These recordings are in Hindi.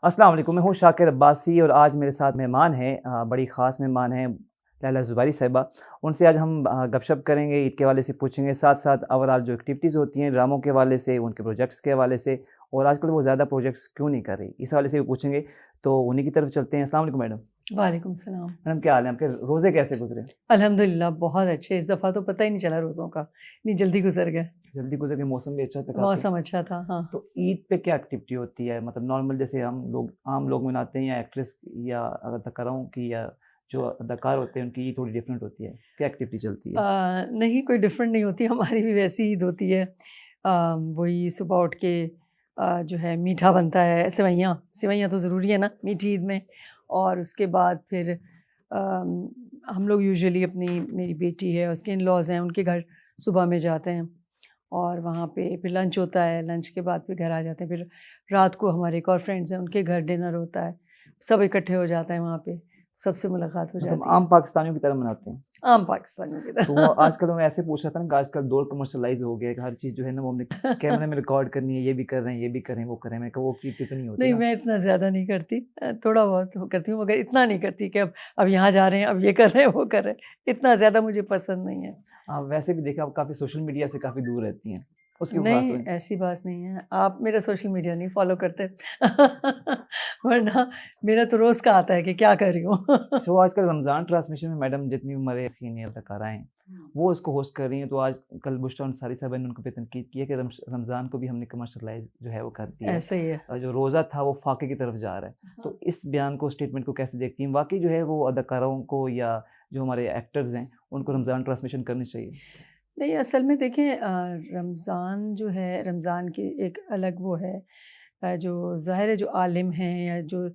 अस्सलाम वालेकुम, मैं हूँ शाकिर अब्बासी और आज मेरे साथ मेहमान हैं, बड़ी ख़ास मेहमान हैं लैला ज़ुबैरी साहिबा। उनसे आज हम गपशप करेंगे, ईद के हवाले से पूछेंगे, साथ-साथ ओवरऑल जो एक्टिविटीज़ होती हैं ड्रामों के हवाले से, उनके प्रोजेक्ट्स के हवाले से और आजकल वो ज़्यादा प्रोजेक्ट्स क्यों नहीं कर रही, इस हवाले से भी पूछेंगे। तो उन्हीं की तरफ चलते हैं। अस्सलाम वालेकुम मैडम। वालेकुम सलाम। मैडम क्या हाल है? आपके रोज़े कैसे गुज़रे? अल्हम्दुलिल्लाह बहुत अच्छे, इस दफ़ा तो पता ही नहीं चला रोज़ों का, इतनी जल्दी गुज़र गए। जल्दी गुज़र गए, मौसम भी अच्छा था काफ़ी। मौसम अच्छा था, हाँ। तो ईद पे क्या एक्टिविटी होती है? मतलब नॉर्मल जैसे हम लोग आम लोग मनाते हैं या एक्ट्रेस या अदाकाराओं की या जो अदाकार होते हैं उनकी ईद थोड़ी डिफरेंट होती है। क्या एक्टिविटी चलती है? नहीं कोई डिफ़रेंट नहीं होती, हमारी भी वैसी ईद होती है। वही सुबह उठ के जो है मीठा बनता है, सेवइयाँ सेवइयाँ तो ज़रूरी है ना मीठी ईद में। और उसके बाद फिर हम लोग यूजुअली अपनी मेरी बेटी है, उसके इन-लॉज़ हैं, उनके घर सुबह में जाते हैं और वहाँ पे फिर लंच होता है, लंच के बाद फिर घर आ जाते हैं। फिर रात को हमारे एक और फ्रेंड्स हैं, उनके घर डिनर होता है, सब इकट्ठे हो जाते हैं वहाँ पे, सबसे मुलाकात हो मतलब जाती आम है। पाकिस्तानियों की तरह मनाते हैं। आम पाकिस्तानियों की तो वो तरह। आजकल मैं ऐसे पूछ रहा था ना कि आजकल दौर कमर्शियलाइज़ हो गया है कि हर चीज़ जो है ना वो हमने कैमरे में रिकॉर्ड करनी है, ये भी कर रहे हैं, ये भी कर रहे हैं, वो कर रहे हैं। मैंने कहा वो एक्टिविटी तो नहीं होती नहीं, ना। मैं इतना ज़्यादा नहीं करती, थोड़ा बहुत वो करती हूँ मगर इतना नहीं करती कि अब यहाँ जा रहे हैं, अब ये कर रहे हैं, वो कर रहे हैं, इतना ज़्यादा मुझे पसंद नहीं है। वैसे भी देखा आप काफ़ी सोशल मीडिया से काफ़ी दूर रहती हैं। उसकी कोई ख़ास नहीं, वजह ऐसी बात नहीं है, आप मेरा सोशल मीडिया नहीं फ़ॉलो करते। वरना मेरा तो रोज़ का आता है कि क्या कर रही हूँ। अच्छा, वो आजकल रमज़ान ट्रांसमिशन में मैडम जितनी भी हमारे सीनियर अदाकाराएँ हैं, वो उसको होस्ट कर रही हैं। तो आज कल बुशरा अंसारी साहिबा ने उनके पे तनकीद की है कि रमज़ान को भी हमने कमर्शियलाइज़ जो है वो कर दिया है। ऐसा ही है। जो रोज़ा था वो फाके की तरफ जा रहा है। तो इस बयान को, स्टेटमेंट को कैसे देखती हैं? वाक़ई जो है वो अदाकाराओं को या जो हमारे एक्टर्स हैं, उनको रमज़ान ट्रांसमिशन करनी चाहिए? नहीं, असल में देखें रमज़ान जो है, रमज़ान की एक अलग वो है। जो ज़ाहिर है जो आलिम हैं या जो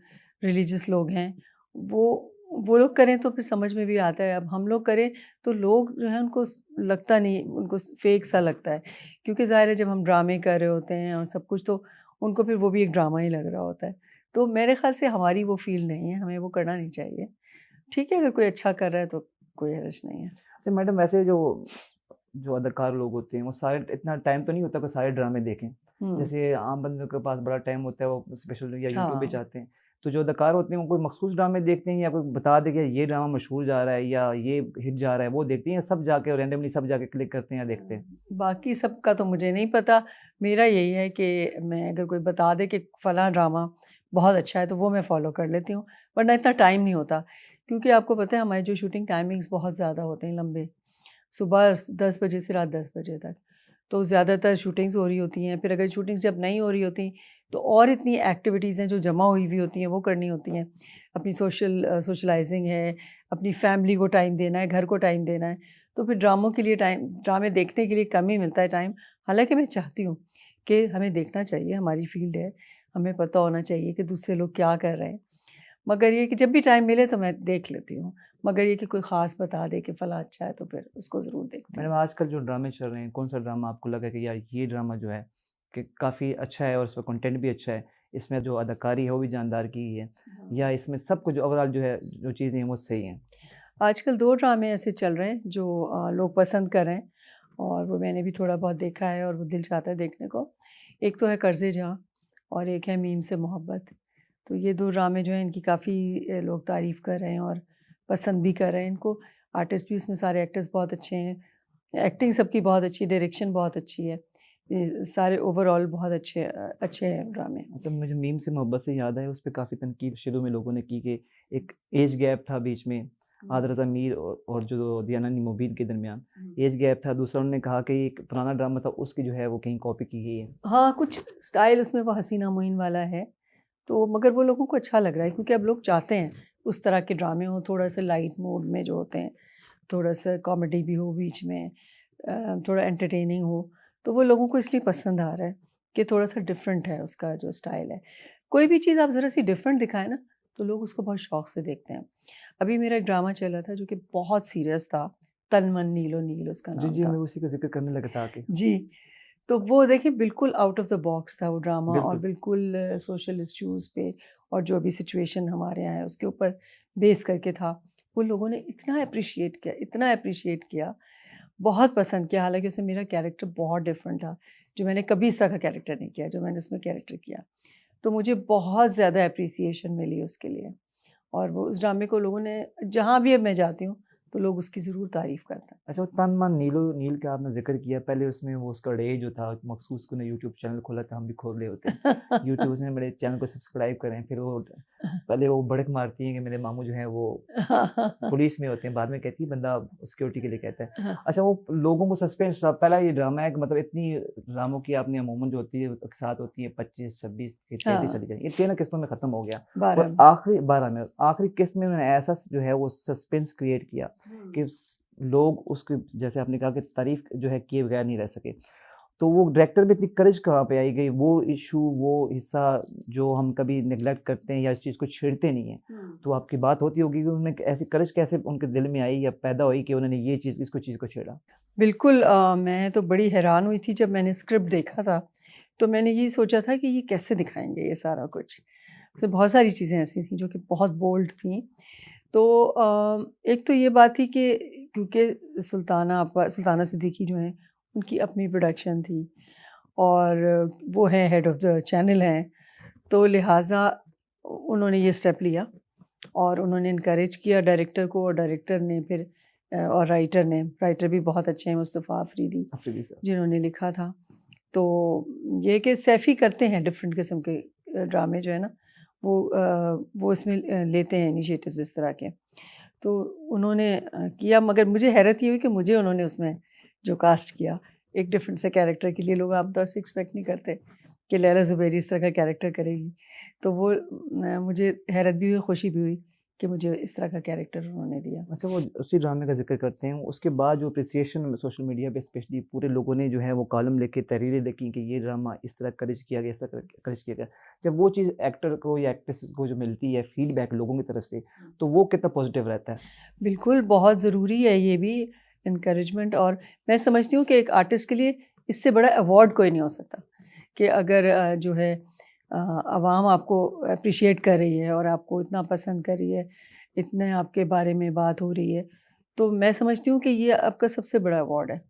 रिलीजियस लोग हैं, वो लोग करें तो फिर समझ में भी आता है। अब हम लोग करें तो लोग जो है उनको लगता नहीं, उनको फेक सा लगता है, क्योंकि ज़ाहिर है जब हम ड्रामे कर रहे होते हैं और सब कुछ, तो उनको फिर वो भी एक ड्रामा ही लग रहा होता है। तो मेरे ख़्याल से हमारी वो फ़ील्ड नहीं है, हमें वो करना नहीं चाहिए। ठीक है, अगर कोई अच्छा कर रहा है तो कोई हर्ज नहीं है। अच्छा मैडम, वैसे जो जो अदाकार लोग होते हैं वो सारे इतना टाइम तो नहीं होता कि सारे ड्रामे देखें। हुँ, जैसे आम बंदों के पास बड़ा टाइम होता है, वो स्पेशल या यूट्यूब पे हाँ। चाहते हैं। तो जो अदाकार होते हैं वो कोई मखसूस ड्रामे देखते हैं या कोई बता दे कि ये ड्रामा मशहूर जा रहा है या ये हिट जा रहा है, वो देखते हैं या सब जाके रैंडमली सब जाके क्लिक करते हैं या देखते हैं? बाकी सबका तो मुझे नहीं पता। मेरा यही है कि मैं अगर कोई बता दे कि फ़लाँ ड्रामा बहुत अच्छा है तो वो मैं फ़ॉलो कर लेती हूँ, वरना इतना टाइम नहीं होता। क्योंकि आपको पता है हमारी जो शूटिंग टाइमिंग्स बहुत ज़्यादा होते हैं, लंबे। सुबह 10 बजे से रात 10 बजे तक। तो ज़्यादातर शूटिंग्स हो रही होती हैं, फिर अगर शूटिंग्स जब नहीं हो रही होती, तो और इतनी एक्टिविटीज़ हैं जो जमा हुई हुई होती हैं, वो करनी होती हैं। अपनी सोशलाइज़िंग है, अपनी फैमिली को टाइम देना है, घर को टाइम देना है। तो फिर ड्रामों के लिए टाइम, ड्रामे देखने के लिए कम ही मिलता है टाइम। हालाँकि मैं चाहती हूँ कि हमें देखना चाहिए, हमारी फ़ील्ड है, हमें पता होना चाहिए कि दूसरे लोग क्या कर रहे हैं। मगर ये कि जब भी टाइम मिले तो मैं देख लेती हूँ। मगर ये कि कोई ख़ास बता दे कि फ़लाँ अच्छा है तो फिर उसको ज़रूर देखती मैडम हूँ। आजकल जो ड्रामे चल रहे हैं, कौन-सा ड्रामा आपको लगा कि यार ये ड्रामा जो है कि काफ़ी अच्छा है और इसका कंटेंट भी अच्छा है, इसमें जो अदाकारी है वो भी जानदार की ही है हाँ। या इसमें सब कुछ ओवरऑल जो है, जो चीज़ें हैं वो सही हैं? आजकल 2 ड्रामे ऐसे चल रहे हैं जो लोग पसंद कर रहे हैं और वो मैंने भी थोड़ा बहुत देखा है और वो दिल चाहता है देखने को। एक तो है कर्ज़े जहाँ और एक है मीम से मोहब्बत। तो ये 2 ड्रामे जो हैं इनकी काफ़ी लोग तारीफ़ कर रहे हैं और पसंद भी कर रहे हैं इनको। आर्टिस्ट भी इसमें सारे एक्टर्स बहुत अच्छे हैं। एक्टिंग सबकी बहुत अच्छी है, डायरेक्शन बहुत अच्छी है। ये सारे ओवरऑल बहुत अच्छे हैं ड्रामे। मतलब मुझे मीम से मोहब्बत से याद आया, उस पे काफ़ी तनकीद शुरू में लोगों ने की कि एक एज गैप था बीच में, हुँ, आदरज़ा मीर और जो दियाना निमोबीन के दरमियान हुँ। एज गैप था। दूसरा उन्होंने कहा कि एक पुराना ड्रामा था, उसकी जो है वो कहीं कॉपी की गई है। हाँ, कुछ स्टाइल उसमें वो हसीना मोइन वाला है। तो मगर वो लोगों को अच्छा लग रहा है क्योंकि अब लोग चाहते हैं उस तरह के ड्रामे हों, थोड़ा-सा लाइट मूड में जो होते हैं, थोड़ा-सा कॉमेडी भी हो बीच में, थोड़ा एंटरटेनिंग हो, तो वो लोगों को इसलिए पसंद आ रहा है कि थोड़ा-सा डिफरेंट है उसका जो स्टाइल है। कोई भी चीज़ आप ज़रा-सी डिफरेंट दिखाएँ ना, तो लोग उसको बहुत शौक से देखते हैं। अभी मेरा एक ड्रामा चला था जो कि बहुत सीरियस था, तन मन नीलो नील उसका जी, नाम जी, मैं था। उसी का ज़िक्र करने लगा था आगे। जी। तो वो देखिए बिल्कुल आउट ऑफ द बॉक्स था वो ड्रामा और बिल्कुल। बिल्कुल सोशल इश्यूज़ पे और जो भी सिचुएशन हमारे यहाँ है उसके ऊपर बेस करके था। वो लोगों ने इतना एप्रिशिएट किया, बहुत पसंद किया। हालाँकि उसमें मेरा कैरेक्टर बहुत डिफरेंट था, जो मैंने कभी इस तरह का कैरेक्टर नहीं किया, जो मैंने उसमें कैरेक्टर किया। तो मुझे बहुत ज़्यादा एप्रिसिएशन मिली उसके लिए। और वो उस ड्रामे को लोगों ने, जहाँ भी अब मैं जाती हूँ तो लोग उसकी ज़रूर तारीफ़ करते हैं। अच्छा, वो तन मन नील का आपने ज़िक्र किया, पहले उसमें वो उसका डे जो था मखसूस, उसने यूट्यूब चैनल खोला था, हम भी खोल रहे होते हैं। यूट्यूब उसने मेरे चैनल को सब्सक्राइब करें, फिर वो पहले वो भड़क मारती हैं कि मेरे मामू जो हैं वो पुलिस में होते हैं, बाद में कहती है बंदा सिक्योरिटी के लिए कहता है। अच्छा, वो लोगों को सस्पेंस, पहला ये ड्रामा है कि मतलब इतनी ड्रामों की आपने अमूमन जो होती है एक साथ होती है 25, 26 की 33 चली जाएगी, ये 13 किस्तों में ख़त्म हो गया। 12 और में। आखिरी 12 में आखिरी किस्त में उन्होंने ऐसा जो है वो सस्पेंस क्रिएट किया कि लोग उसकी, जैसे आपने कहा कि तारीफ जो है किए बगैर नहीं रह सके। तो वो डायरेक्टर में इतनी करेज कहाँ पे आई गई, वो इशू, वो हिस्सा जो हम कभी नेग्लेक्ट करते हैं या इस चीज़ को छेड़ते नहीं हैं। तो आपकी बात होती होगी कि उनमें ऐसी करेज कैसे उनके दिल में आई या पैदा हुई कि उन्होंने ये चीज़ को छेड़ा? बिल्कुल, मैं तो बड़ी हैरान हुई थी जब मैंने स्क्रिप्ट देखा था, तो मैंने ये सोचा था कि ये कैसे दिखाएँगे ये सारा कुछ। उसमें बहुत सारी चीज़ें ऐसी थी जो कि बहुत बोल्ड थी। तो एक तो ये बात थी कि क्योंकि सुल्ताना सिद्दीकी जो हैं, उनकी अपनी प्रोडक्शन थी और वो हैं हेड ऑफ़ द चैनल हैं, तो लिहाज़ा उन्होंने ये स्टेप लिया और उन्होंने इनकरेज किया डायरेक्टर को, और डायरेक्टर ने फिर और राइटर भी बहुत अच्छे हैं, मुस्तफ़ा अफरीदी, अफरीदी साहब। जिन्होंने लिखा था। तो ये कि सैफ़ी करते हैं डिफरेंट किस्म के ड्रामे जो है ना, वो इसमें लेते हैं इनिशिएटिव्स इस तरह के। तो उन्होंने किया, मगर मुझे हैरत ये हुई कि मुझे उन्होंने उसमें जो कास्ट किया, एक डिफरेंट से कैरेक्टर के लिए, लोग आमतौर से एक्सपेक्ट नहीं करते कि लैला ज़ुबैरी इस तरह का कैरेक्टर करेगी। तो वो मुझे हैरत भी हुई, खुशी भी हुई कि मुझे इस तरह का कैरेक्टर उन्होंने दिया। अच्छा, वो उसी ड्रामे का ज़िक्र करते हैं, उसके बाद जो एप्रिसिएशन सोशल मीडिया पे स्पेशली पूरे लोगों ने जो है वो कॉलम लिखे, तहरीरें लिखी कि ये ड्रामा इस तरह करेज किया गया, इस तरह करेज किया गया। जब वो चीज़ एक्टर को या एक्ट्रेस को जो मिलती है फीडबैक लोगों की तरफ से, तो वो कितना पॉजिटिव रहता है? बिल्कुल, बहुत ज़रूरी है ये भी एनकरेजमेंट, और मैं समझती हूँ कि एक आर्टिस्ट के लिए इससे बड़ा अवार्ड कोई नहीं हो सकता कि अगर जो है आवाम आपको अप्रिशिएट कर रही है और आपको इतना पसंद कर रही है, इतने आपके बारे में बात हो रही है, तो मैं समझती हूँ कि ये आपका सबसे बड़ा अवार्ड है।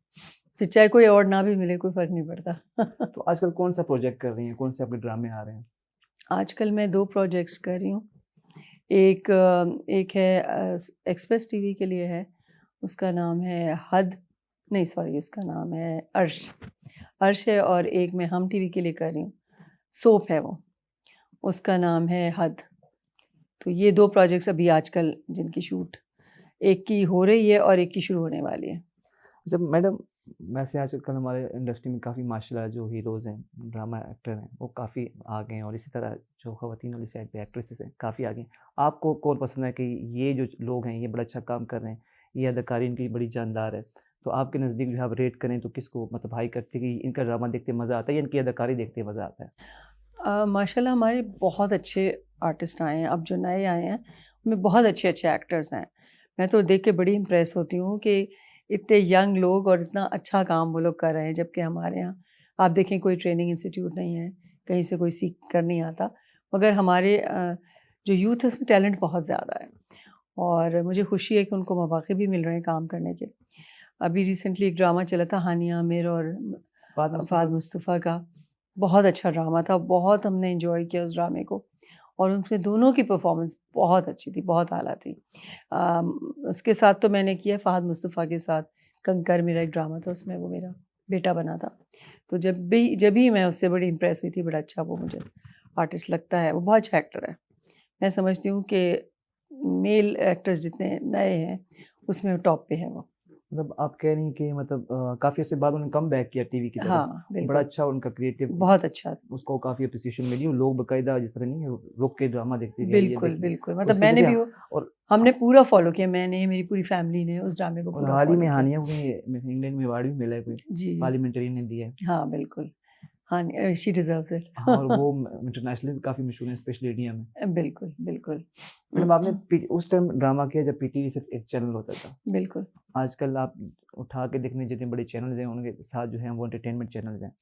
फिर चाहे कोई अवार्ड ना भी मिले, कोई फ़र्क नहीं पड़ता। तो आजकल कौन-सा प्रोजेक्ट कर रही हैं? कौन से आपके ड्रामे आ रहे हैं? आजकल मैं 2 प्रोजेक्ट्स कर रही हूँ। एक है एक्सप्रेस टीवी के लिए है, उसका नाम है हद, नहीं सॉरी, उसका नाम है अर्श। अर्श है, और एक मैं हम टीवी के लिए कर रही हूँ, सोप है वो, उसका नाम है हद। तो ये 2 प्रोजेक्ट्स अभी आजकल जिनकी शूट, एक की हो रही है और एक की शुरू होने वाली है। अच्छा मैडम, वैसे आजकल हमारे इंडस्ट्री में काफ़ी माशाल्लाह जो हीरोज़ हैं, ड्रामा एक्टर हैं, वो काफ़ी आ गए हैं और इसी तरह जो ख़वातीन वाली साइड पे एक्ट्रेसेस हैं, काफ़ी आ गई हैं। आपको कौन पसंद है कि ये जो लोग हैं, ये बड़ा अच्छा काम कर रहे हैं, ये अदाकारी इनकी बड़ी जानदार है? तो आपके नज़दीक जो है आप रेट करें तो किसको मतलब हाई करते हैं कि इनका ड्रामा देखते मज़ा आता है या इनकी अदाकारी देखते मज़ा आता है? माशाल्लाह हमारे बहुत अच्छे आर्टिस्ट आए हैं, अब जो नए आए हैं उनमें बहुत अच्छे-अच्छे एक्टर्स हैं। मैं तो देख के बड़ी इम्प्रेस होती हूँ कि इतने यंग लोग और इतना अच्छा काम वो लोग कर रहे हैं, जबकि हमारे यहाँ आप देखें कोई ट्रेनिंग इंस्टीट्यूट नहीं है, कहीं से कोई सीख कर नहीं आता। मगर हमारे जो यूथ है उसमें टैलेंट बहुत ज़्यादा है, और मुझे खुशी है कि उनको मौक़े भी मिल रहे हैं काम करने के। अभी रिसेंटली एक ड्रामा चला था हानिया आमिर और फ़ाद मुस्तफ़ा का, बहुत अच्छा ड्रामा था, बहुत हमने एंजॉय किया उस ड्रामे को, और उसमें दोनों की परफॉर्मेंस बहुत अच्छी थी, बहुत आला थी। उसके साथ तो मैंने किया फ़ाद मुस्तफ़ा के साथ कंकर, मेरा एक ड्रामा था, उसमें वो मेरा बेटा बना था। तो जब भी मैं उससे बड़ी इम्प्रेस हुई थी, बड़ा अच्छा वो मुझे आर्टिस्ट लगता है, वो बहुत अच्छा एक्टर है। मैं समझती हूँ कि मेल एक्टर्स जितने नए हैं उसमें टॉप पे है वो। मतलब आप कह रही हैं कि मतलब काफ़ी अर्से बाद उन्होंने कमबैक किया टीवी की तरफ। हाँ, बड़ा बिल्कुल, अच्छा उनका क्रिएटिव, बहुत अच्छा था। उसको काफ़ी एप्रिसिएशन मिली और लोग बाकायदा जिस तरह नहीं रुक के ड्रामा देखते कि ये बिल्कुल, देखना है। बिल्कुल, तो मतलब उसकी वजह मैंने से भी वो, और हमने पूरा फ़ॉलो किया, मैंने, मेरी पूरी फैमिली ने उस ड्रामे को और पूरा हाल ही में फ़ॉलो किया। हानिया को कहीं इंग्लैंड में अवार्ड भी मिला है कोई, जी, पार्लियामेंटेरियन ने दिया है। हाँ, बिल्कुल। हाँ, शी डिज़र्व्स इट। हाँ, और वो इंटरनेशनली भी काफ़ी मशहूर हैं, स्पेशली इंडिया में। बिल्कुल, बिल्कुल। मतलब आपने उस टाइम ड्रामा किया जब पीटीवी सिर्फ एक चैनल होता था। बिल्कुल, आजकल आप उठा के देखने जितने बड़े चैनल्स हैं उनके साथ जो हैं वो एंटरटेनमेंट चैनल्स हैं।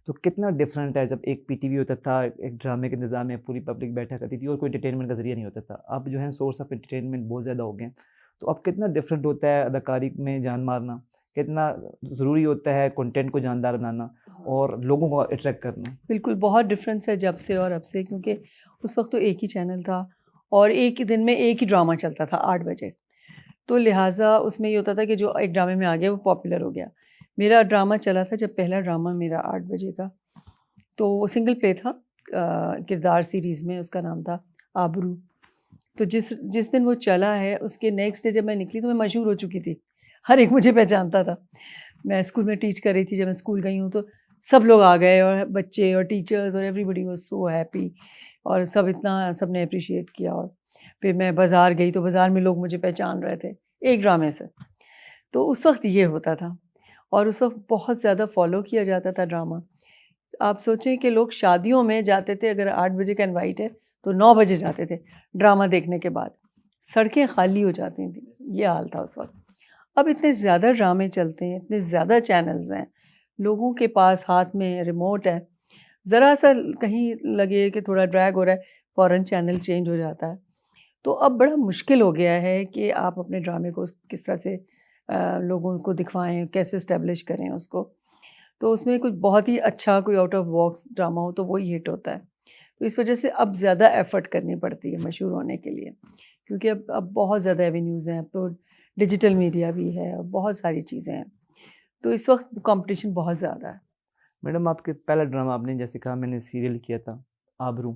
तो कितना डिफरेंट है जब एक पीटीवी होता था, एक ड्रामे के निज़ाम में पूरी पब्लिक बैठा करती थी और कोई एंटरटेनमेंट का ज़रिया नहीं होता था। अब जो है सोर्स ऑफ एंटरटेनमेंट बहुत ज़्यादा हो गए हैं। तो अब कितना डिफरेंट होता है अदाकारी में जान मारना कितना ज़रूरी होता है कंटेंट को जानदार बनाना और लोगों को अट्रैक्ट करना। बिल्कुल, बहुत डिफरेंस है जब से और अब से, क्योंकि उस वक्त तो एक ही चैनल था और एक ही दिन में एक ही ड्रामा चलता था 8 बजे। तो लिहाजा उसमें ये होता था कि जो एक ड्रामे में आ गया वो पॉपुलर हो गया। मेरा ड्रामा चला था जब पहला ड्रामा मेरा 8 बजे का, तो वो सिंगल प्ले था, किरदार सीरीज़ में उसका नाम था आबरू। तो जिस जिस दिन वो चला है उसके नेक्स्ट डे जब मैं निकली तो मैं मशहूर हो चुकी थी, हर एक मुझे पहचानता था। मैं स्कूल में टीच कर रही थी, जब मैं स्कूल गई हूँ तो सब लोग आ गए और बच्चे और टीचर्स और एवरीबडी वाज सो हैप्पी, और सब इतना सब ने अप्रिशिएट किया। और फिर मैं बाज़ार गई तो बाज़ार में लोग मुझे पहचान रहे थे एक ड्रामे से। तो उस वक्त ये होता था और उस वक्त बहुत ज़्यादा फॉलो किया जाता था ड्रामा। आप सोचें कि लोग शादियों में जाते थे, अगर 8 बजे का इनवाइट है तो 9 बजे जाते थे ड्रामा देखने के बाद। सड़कें खाली हो जाती थी, ये हाल था उस वक्त। अब इतने ज़्यादा ड्रामे चलते हैं, इतने ज़्यादा चैनल्स हैं, लोगों के पास हाथ में रिमोट है, ज़रा सा कहीं लगे कि थोड़ा ड्रैग हो रहा है फ़ौरन चैनल चेंज हो जाता है। तो अब बड़ा मुश्किल हो गया है कि आप अपने ड्रामे को किस तरह से लोगों को दिखवाएं, कैसे इस्टेब्लिश करें उसको। तो उसमें कुछ बहुत ही अच्छा कोई आउट ऑफ बॉक्स ड्रामा हो तो वही हिट होता है। तो इस वजह से अब ज़्यादा एफ़र्ट करनी पड़ती है मशहूर होने के लिए, क्योंकि अब बहुत ज़्यादा एवेन्यूज़ हैं, अब तो डिजिटल मीडिया भी है और बहुत सारी चीज़ें हैं। तो इस वक्त कंपटीशन बहुत ज़्यादा है। मैडम आपके पहला ड्रामा आपने जैसे कहा मैंने सीरियल किया था आबरू,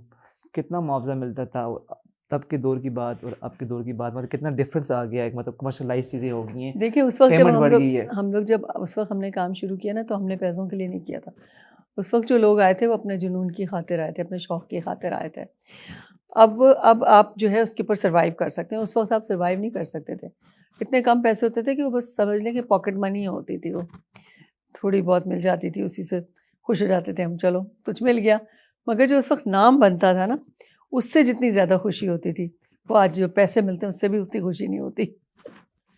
कितना मुआवज़ा मिलता था और तब के दौर की बात और अब के दौर की बात, मतलब कितना डिफरेंस आ गया है, मतलब कमर्शियलाइज़ चीज़ें हो गई हैं, देखिए उस वक्त जब पेमेंट बढ़ गई है। हम लोग जब उस वक्त हमने काम शुरू किया ना, तो हमने पैसों के लिए नहीं किया था। उस वक्त जो लोग आए थे वो अपने जुनून की खातिर आए थे, अपने शौक़ की खातिर आए थे। अब आप जो है उसके ऊपर सर्वाइव कर सकते हैं, उस वक्त आप सर्वाइव नहीं कर सकते थे। इतने कम पैसे होते थे कि वो बस समझ लें कि पॉकेट मनी होती थी, वो थोड़ी बहुत मिल जाती थी, उसी से खुश हो जाते थे हम, चलो कुछ मिल गया। मगर जो उस वक्त नाम बनता था ना, उससे जितनी ज़्यादा खुशी होती थी, वो आज जो पैसे मिलते हैं उससे भी उतनी खुशी नहीं होती।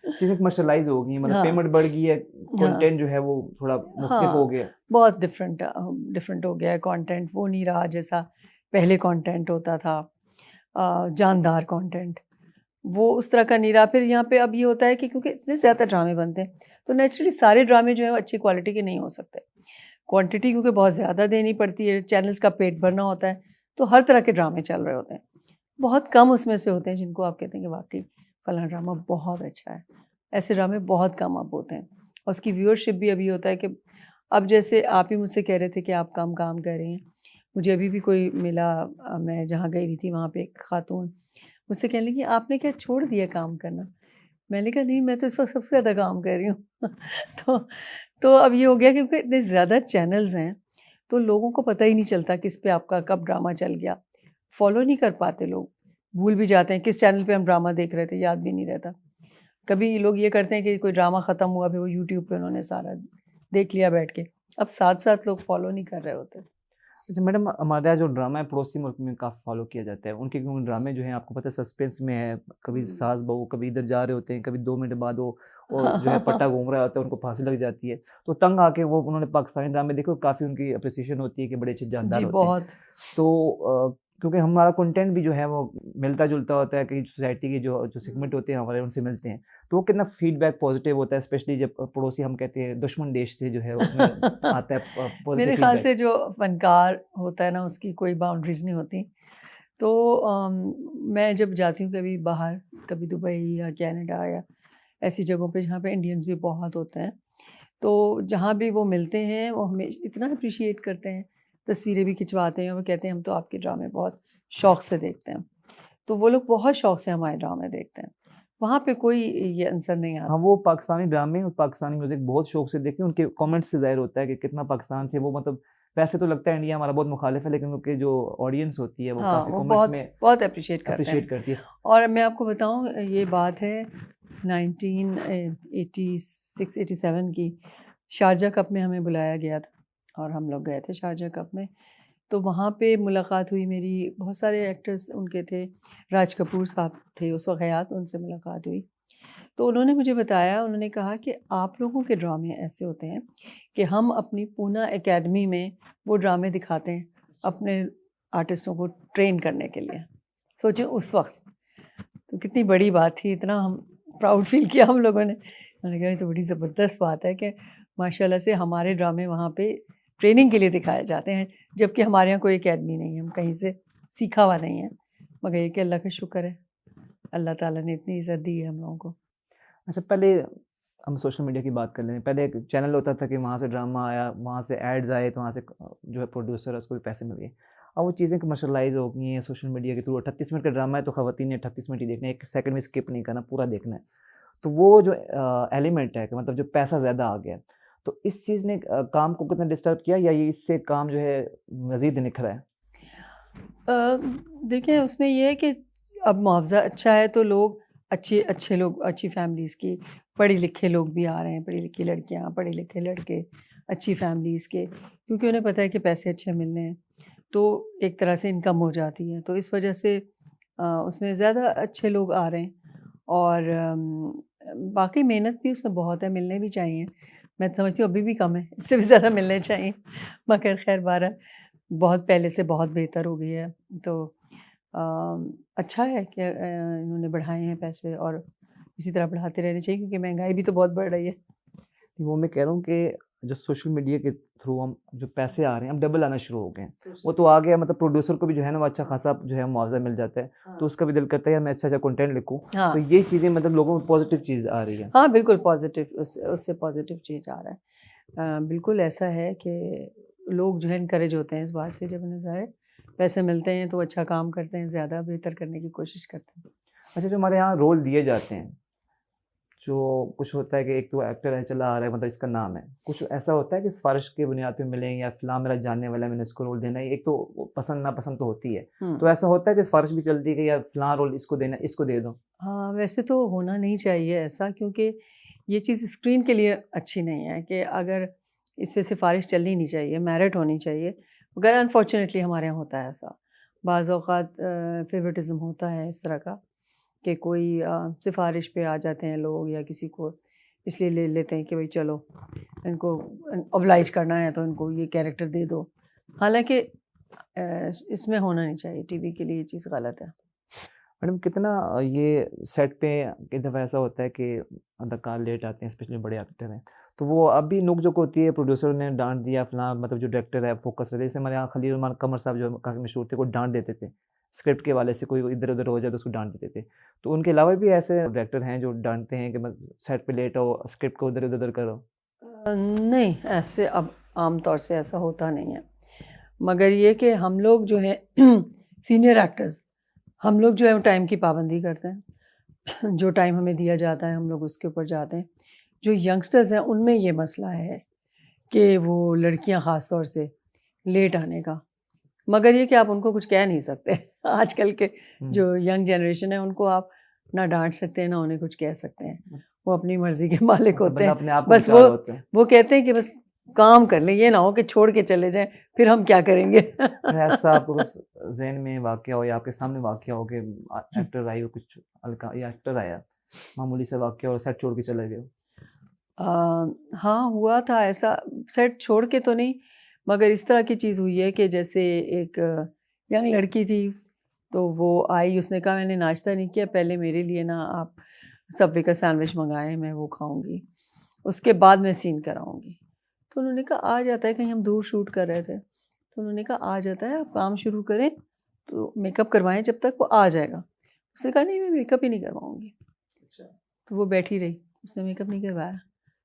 चीज़ें कमर्शियलाइज़ हो गई हैं, मतलब हाँ, पेमेंट बढ़ गई है, हाँ, कंटेंट जो है वो थोड़ा मुख्तलिफ हो हाँ, गया। बहुत डिफरेंट हो गया है कंटेंट, वो नहीं रहा जैसा पहले कंटेंट होता था। जानदार कंटेंट वो उस तरह का नहीं रहा। फिर यहाँ पे अब ये होता है कि क्योंकि इतने ज़्यादा ड्रामे बनते हैं, तो नेचुरली सारे ड्रामे जो है वो अच्छी क्वालिटी के नहीं हो सकते। क्वांटिटी क्योंकि बहुत ज़्यादा देनी पड़ती है, चैनल्स का पेट भरना होता है, तो हर तरह के ड्रामे चल रहे होते हैं। बहुत कम उसमें से होते हैं जिनको आप कहते हैं कि वाकई फलाना ड्रामा बहुत अच्छा है। ऐसे ड्रामे बहुत कम अब होते हैं और उसकी व्यूअरशिप भी अभी होता है कि अब जैसे आप ही मुझसे कह रहे थे कि आप कम काम कर रही हैं, मुझे अभी भी कोई मिला, मैं जहाँ गई हुई थी वहाँ पे एक खातून मुझसे कहने लगी आपने क्या छोड़ दिया काम करना? मैंने कहा नहीं, मैं तो इस वक्त सबसे ज़्यादा काम कर रही हूँ। तो तो अब ये हो गया क्योंकि इतने ज़्यादा चैनल्स हैं, तो लोगों को पता ही नहीं चलता किस पे आपका कब ड्रामा चल गया। फॉलो नहीं कर पाते लोग, भूल भी जाते हैं किस चैनल पे हम ड्रामा देख रहे थे, याद भी नहीं रहता। कभी लोग ये करते हैं कि कोई ड्रामा ख़त्म हुआ फिर वो यूट्यूब पे उन्होंने सारा देख लिया बैठ के। अब साथ-साथ लोग फॉलो नहीं कर रहे होते। अच्छा मैडम, हमारा जो ड्रामा है पड़ोसी मुल्क में काफ़ी फॉलो किया जाता है, उनके क्योंकि ड्रामे जो हैं आपको पता है सस्पेंस में है, कभी सास बहू कभी इधर जा रहे होते हैं, कभी 2 मिनट बाद वो और हाँ, जो है हाँ, पट्टा हाँ। घूम रहा होता है, उनको फांसी लग जाती है। तो तंग आके वो उन्होंने पाकिस्तानी ड्रामे देखे और काफ़ी उनकी अप्रिसिएशन होती है कि बड़े अच्छे जानदार जी, होते हैं। बहुत। तो क्योंकि हमारा कंटेंट भी जो है वो मिलता-जुलता होता है, कई सोसाइटी के जो जो सेगमेंट होते हैं हमारे उनसे मिलते हैं। तो वो कितना फीडबैक पॉजिटिव होता है, स्पेशली जब पड़ोसी हम कहते हैं दुश्मन देश से जो है उसमें आता है पॉजिटिव मेरे ख़्याल फीडबैक। से जो फ़नकार होता है ना उसकी कोई बाउंड्रीज़ नहीं होती। तो मैं जब जाती हूँ कभी बाहर, कभी दुबई या कनाडा या ऐसी जगहों पे जहाँ पे इंडियंस भी बहुत होते हैं, तो जहाँ भी वो मिलते हैं वो हमें इतना अप्रिशिएट करते हैं, तस्वीरें भी खिंचवाते हैं और वो कहते हैं हम तो आपके ड्रामे बहुत शौक़ से देखते हैं। तो वो लोग बहुत शौक़ से हमारे ड्रामे देखते हैं। वहाँ पे कोई ये आंसर नहीं हाँ, आता। वो पाकिस्तानी ड्रामे और पाकिस्तानी म्यूज़िक बहुत शौक से देखते हैं, उनके कमेंट्स से ज़ाहिर होता है कि कितना पाकिस्तान से वो मतलब वैसे तो लगता है इंडिया हमारा बहुत मुखालिफ है, लेकिन उनकी जो ऑडियंस होती है वो हाँ, काफ़ी वो कमेंट्स बहुत में बहुत एप्रिशिएट करते हैं। अप्रिशिएट करती है। और मैं आपको बताऊँ ये बात है 1986-87 की, शारजा कप में हमें बुलाया गया था और हम लोग गए थे शारजा कप में। तो वहाँ पे मुलाकात हुई मेरी, बहुत सारे एक्टर्स उनके थे, राज कपूर साहब थे उस वक़्त हयात, उनसे मुलाकात हुई। तो उन्होंने मुझे बताया, उन्होंने कहा कि आप लोगों के ड्रामे ऐसे होते हैं कि हम अपनी पूना एकेडमी में वो ड्रामे दिखाते हैं अपने आर्टिस्टों को ट्रेन करने के लिए। सोचिए उस वक्त तो कितनी बड़ी बात थी, इतना हम प्राउड फील किया हम लोगों ने मैंने कहा ये तो बड़ी ज़बरदस्त बात है कि माशाल्लाह से हमारे ड्रामे वहाँ पे ट्रेनिंग के लिए दिखाए जाते हैं, जबकि हमारे यहाँ कोई एकेडमी नहीं है, हम कहीं से सीखा हुआ नहीं है। मगर ये कि अल्लाह का शुक्र है, अल्लाह ताला ने इतनी इज़्ज़त दी है हम लोगों को। अच्छा, पहले हम सोशल मीडिया की बात कर लें। पहले एक चैनल होता था कि वहाँ से ड्रामा आया, वहाँ से एड्स आए, तो वहाँ से जो है प्रोड्यूसर है उसको भी पैसे मिल गए। अब वो चीज़ें कमर्शियलाइज़ हो गई हैं सोशल मीडिया के थ्रू। 38 मिनट का ड्रामा है तो ख़वातीन ने 38 मिनट ही देखना है, 1 सेकंड भी स्किप नहीं करना, पूरा देखना है। तो वो जो एलिमेंट है कि मतलब जो पैसा ज़्यादा आ गया है, तो इस चीज़ ने काम को कितना डिस्टर्ब किया, या ये इससे काम जो है मज़ीद निखरा है? देखिए उसमें ये है कि अब मुआवज़ा अच्छा है तो लोग अच्छे अच्छे लोग, अच्छी फैमिलीज़ की, पढ़े लिखे लोग भी आ रहे हैं, पढ़ी लिखी लड़कियाँ, पढ़े लिखे लड़के, अच्छी फैमिलीज़ के, क्योंकि उन्हें पता है कि पैसे अच्छे मिलने हैं, तो एक तरह से इनकम हो जाती है। तो इस वजह से उसमें ज़्यादा अच्छे लोग आ रहे हैं और बाकी मेहनत भी उसमें बहुत है, मिलने भी चाहिए। मैं समझती हूँ अभी भी कम है, इससे भी ज़्यादा मिलने चाहिए, मगर खैर बहरहाल बहुत पहले से बहुत बेहतर हो गई है। तो अच्छा है कि इन्होंने बढ़ाए हैं पैसे और इसी तरह बढ़ाते रहने चाहिए, क्योंकि महंगाई भी तो बहुत बढ़ रही है। वो मैं कह रहा हूँ कि जो सोशल मीडिया के थ्रू हम जो पैसे आ रहे हैं, अब डबल आना शुरू हो गए हैं। वो तो आ गया, मतलब प्रोड्यूसर को भी जो है ना वो अच्छा खासा जो है मुआवज़ा मिल जाता है, हाँ। तो उसका भी दिल करता है यार मैं अच्छा-अच्छा कंटेंट लिखूँ। तो हाँ, ये चीज़ें मतलब लोगों में पॉजिटिव चीज़ आ रही है। हाँ, बिल्कुल पॉज़िटिव, उससे पॉज़िटिव चीज़ आ रहा है। बिल्कुल ऐसा है कि लोग जो है इनकरेज होते हैं इस बात से, जब उन्हें ज़ाहिर पैसे मिलते हैं तो अच्छा काम करते हैं, ज़्यादा बेहतर करने की कोशिश करते हैं। अच्छा, जो हमारे यहाँ रोल दिए जाते हैं, जो कुछ होता है कि एक तो एक्टर है चला आ रहा है, मतलब इसका नाम है। कुछ ऐसा होता है कि सिफ़ारिश की बुनियाद पे मिले, या फ़िल्म मेरा जानने वाला है मैंने इसको रोल देना है। एक तो वो पसंद नापसंद तो होती है। हुँ। तो ऐसा होता है कि सिफ़ारिश भी चलती है कि यार फ़िलहाल रोल इसको देना है, इसको दे दो। हाँ, वैसे तो होना नहीं चाहिए ऐसा, क्योंकि ये चीज़ स्क्रीन के लिए अच्छी नहीं है कि अगर इस पे सिफ़ारिश चलनी नहीं चाहिए, मेरिट होनी चाहिए। मगर अनफॉर्चुनेटली हमारे यहाँ होता है ऐसा। बाज़ औक़ात फ़ेवरेटिज़्म होता है इस तरह का कि कोई सिफ़ारिश पे आ जाते हैं लोग, या किसी को इसलिए ले लेते हैं कि भई चलो इनको ऑब्लाइज करना है तो इनको ये कैरेक्टर दे दो। हालाँकि इसमें होना नहीं चाहिए, टीवी के लिए ये चीज़ गलत है। मैडम कितना ये सेट पे कई दफ़ा ऐसा होता है कि अदाकार लेट आते हैं, स्पेशली बड़े एक्टर हैं, तो वो अब भी नोक-झोंक होती है, प्रोड्यूसर ने डाँट दिया फलाँ, मतलब जो डायरेक्टर है फोकस रहता है। जैसे हमारे यहाँ खलील उर कमर साहब जो काफ़ी मशहूर थे, वो डाँट देते थे। स्क्रिप्ट के हवाले से कोई इधर-उधर हो जाए तो उसको डाँट देते थे। तो उनके अलावा भी ऐसे डायरेक्टर हैं जो डाँटते हैं कि सेट पे लेट आओ, स्क्रिप्ट को इधर-उधर करो? नहीं, ऐसे अब आम तौर से ऐसा होता नहीं है। मगर ये कि हम लोग जो हैं सीनियर एक्टर्स, हम लोग जो है वो टाइम की पाबंदी करते हैं। जो टाइम हमें दिया जाता है हम लोग उसके ऊपर जाते हैं। जो यंगस्टर्स हैं उनमें ये मसला है कि वो लड़कियां ख़ास तौर से लेट आने का। मगर ये कि आप उनको कुछ कह नहीं सकते। आजकल के हुँ। जो यंग जनरेशन है उनको आप ना डाँट सकते हैं, ना उन्हें कुछ कह सकते हैं। वो अपनी मर्ज़ी के मालिक मतलब होते बंदा हैं। अपने आप को बस बचा रहा होता है। वो कहते हैं कि बस काम कर लें, ये ना हो कि छोड़ के चले जाएँ, फिर हम क्या करेंगे? कोई ऐसा आपको बस ज़हन में वाक़या हो या आपके सामने वाक़या हो कि एक्टर आई हो, कुछ हल्का या एक्टर आया, मामूली सा वाक़या और सेट छोड़ के चले गए हो? हाँ, हुआ था ऐसा, सेट छोड़ के तो नहीं, मगर इस तरह की चीज़ हुई है कि जैसे एक यंग लड़की थी, तो वो आई, उसने कहा मैंने नाश्ता नहीं किया, पहले मेरे लिए ना आप सबवे का सैंडविच मँगाएँ, मैं वो खाऊँगी, उसके बाद मैं सीन कराऊँगी। तो उन्होंने कहा आ जाता है, कहीं हम दूर शूट कर रहे थे, तो उन्होंने कहा आ जाता है, आप काम शुरू करें, तो मेकअप करवाएँ जब तक वो आ जाएगा। उसने कहा नहीं मैं मेकअप ही नहीं करवाऊँगी। तो वो बैठी रही, उसने मेकअप नहीं करवाया,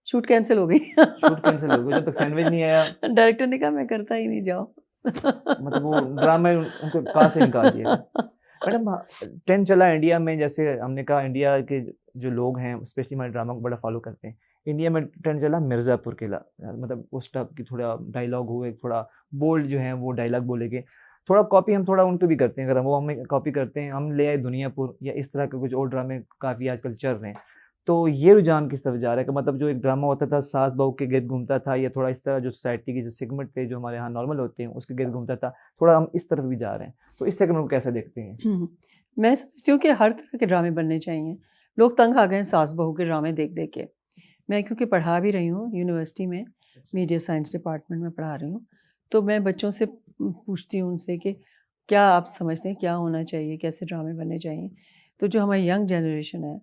शूट कैंसल हो गई। शूट कैंसल हो गया जब तक सैंडविच नहीं आया। डायरेक्टर ने कहा मैं करता ही नहीं, जाओ। मतलब वो ड्रामा में उनको कहाँ से निकाल दिया गया। मैडम ट्रेंड चला इंडिया में, जैसे हमने कहा इंडिया के जो लोग हैं स्पेशली हमारे ड्रामा को बड़ा फॉलो करते हैं। इंडिया में ट्रेंड चला मिर्ज़ापुर किला, मतलब उस टाइप की थोड़ा डायलॉग हुए, थोड़ा बोल्ड जो है वो डायलॉग बोलेंगे। थोड़ा कॉपी हम थोड़ा उनको भी करते हैं, अगर वो हमें कॉपी करते हैं, हम ले आए दुनियापुर या इस तरह के कुछ और ड्रामे काफ़ी आजकल चल रहे हैं। तो ये रुझान किस तरफ जा रहा है कि मतलब जो एक ड्रामा होता था सास बहू के गिर्द घूमता था, या थोड़ा इस तरह जो सोसाइटी के जो सेगमेंट थे जो हमारे यहाँ नॉर्मल होते हैं उसके गिर्द घूमता था, थोड़ा हम इस तरफ भी जा रहे हैं। तो इस सेगमेंट को कैसे देखते हैं? मैं समझती हूँ कि हर तरह के ड्रामे बनने चाहिए। लोग तंग आ गए हैं सास बहू के ड्रामे देख के। मैं क्योंकि पढ़ा भी रही हूँ यूनिवर्सिटी में, मीडिया साइंस डिपार्टमेंट में पढ़ा रही हूँ, तो मैं बच्चों से पूछती हूँ उनसे कि क्या आप समझते हैं क्या होना चाहिए, कैसे ड्रामे बनने चाहिए? तो जो हमारी यंग जनरेशन है,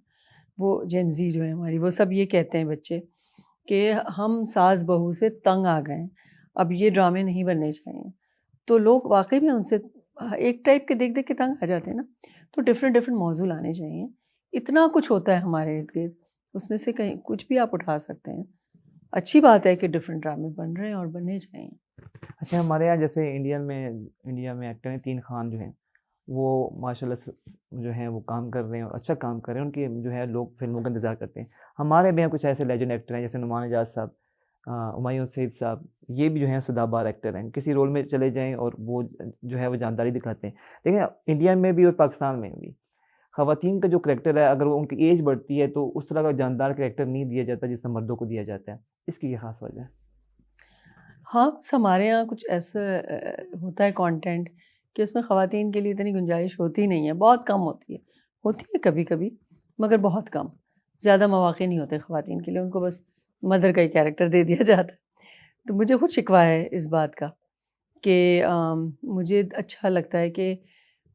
वो जेन ज़ी जो है हमारी, वो सब ये कहते हैं बच्चे कि हम सास बहू से तंग आ गए हैं, अब ये ड्रामे नहीं बनने चाहिए। तो लोग वाक़ई में उनसे एक टाइप के देख-देख के तंग आ जाते हैं ना, तो डिफ़रेंट डिफ़रेंट मौज़ू लाने चाहिए। इतना कुछ होता है हमारे इर्द-गिर्द, उसमें से कहीं कुछ भी आप उठा सकते हैं। अच्छी बात है कि डिफ़रेंट ड्रामे बन रहे हैं और बनने चाहिए। अच्छा, हमारे यहाँ जैसे इंडिया में एक्टर हैं 3 खान जो हैं, वो माशाल्लाह जो हैं वो काम कर रहे हैं और अच्छा काम कर रहे हैं, उनकी जो है लोग फ़िल्मों का इंतज़ार करते हैं। हमारे भी यहाँ कुछ ऐसे लेजेंड एक्टर हैं जैसे नुमान इजाज़ साहब, हुमायूँ सईद साहब, ये भी जो हैं सदाबहार एक्टर हैं। किसी रोल में चले जाएँ और वो जो है वो जानदारी दिखाते हैं। लेकिन इंडिया में भी और पाकिस्तान में भी ख़वातीन का जो करैक्टर है, अगर वो उनकी एज बढ़ती है तो उस तरह का जानदार करैक्टर नहीं दिया जाता जिस तरह मर्दों को दिया जाता है। इसकी क्या ख़ास वजह है? हाँ, बस हमारे यहाँ कुछ ऐसा होता है कंटेंट कि उसमें ख़वातीन के लिए इतनी गुंजाइश होती नहीं है, बहुत कम होती है। होती है कभी-कभी, मगर बहुत कम। ज़्यादा मौक़े नहीं होते ख़वातीन के लिए, उनको बस मदर का ही कैरेक्टर दे दिया जाता है। तो मुझे खुद शिकवा है इस बात का कि मुझे अच्छा लगता है कि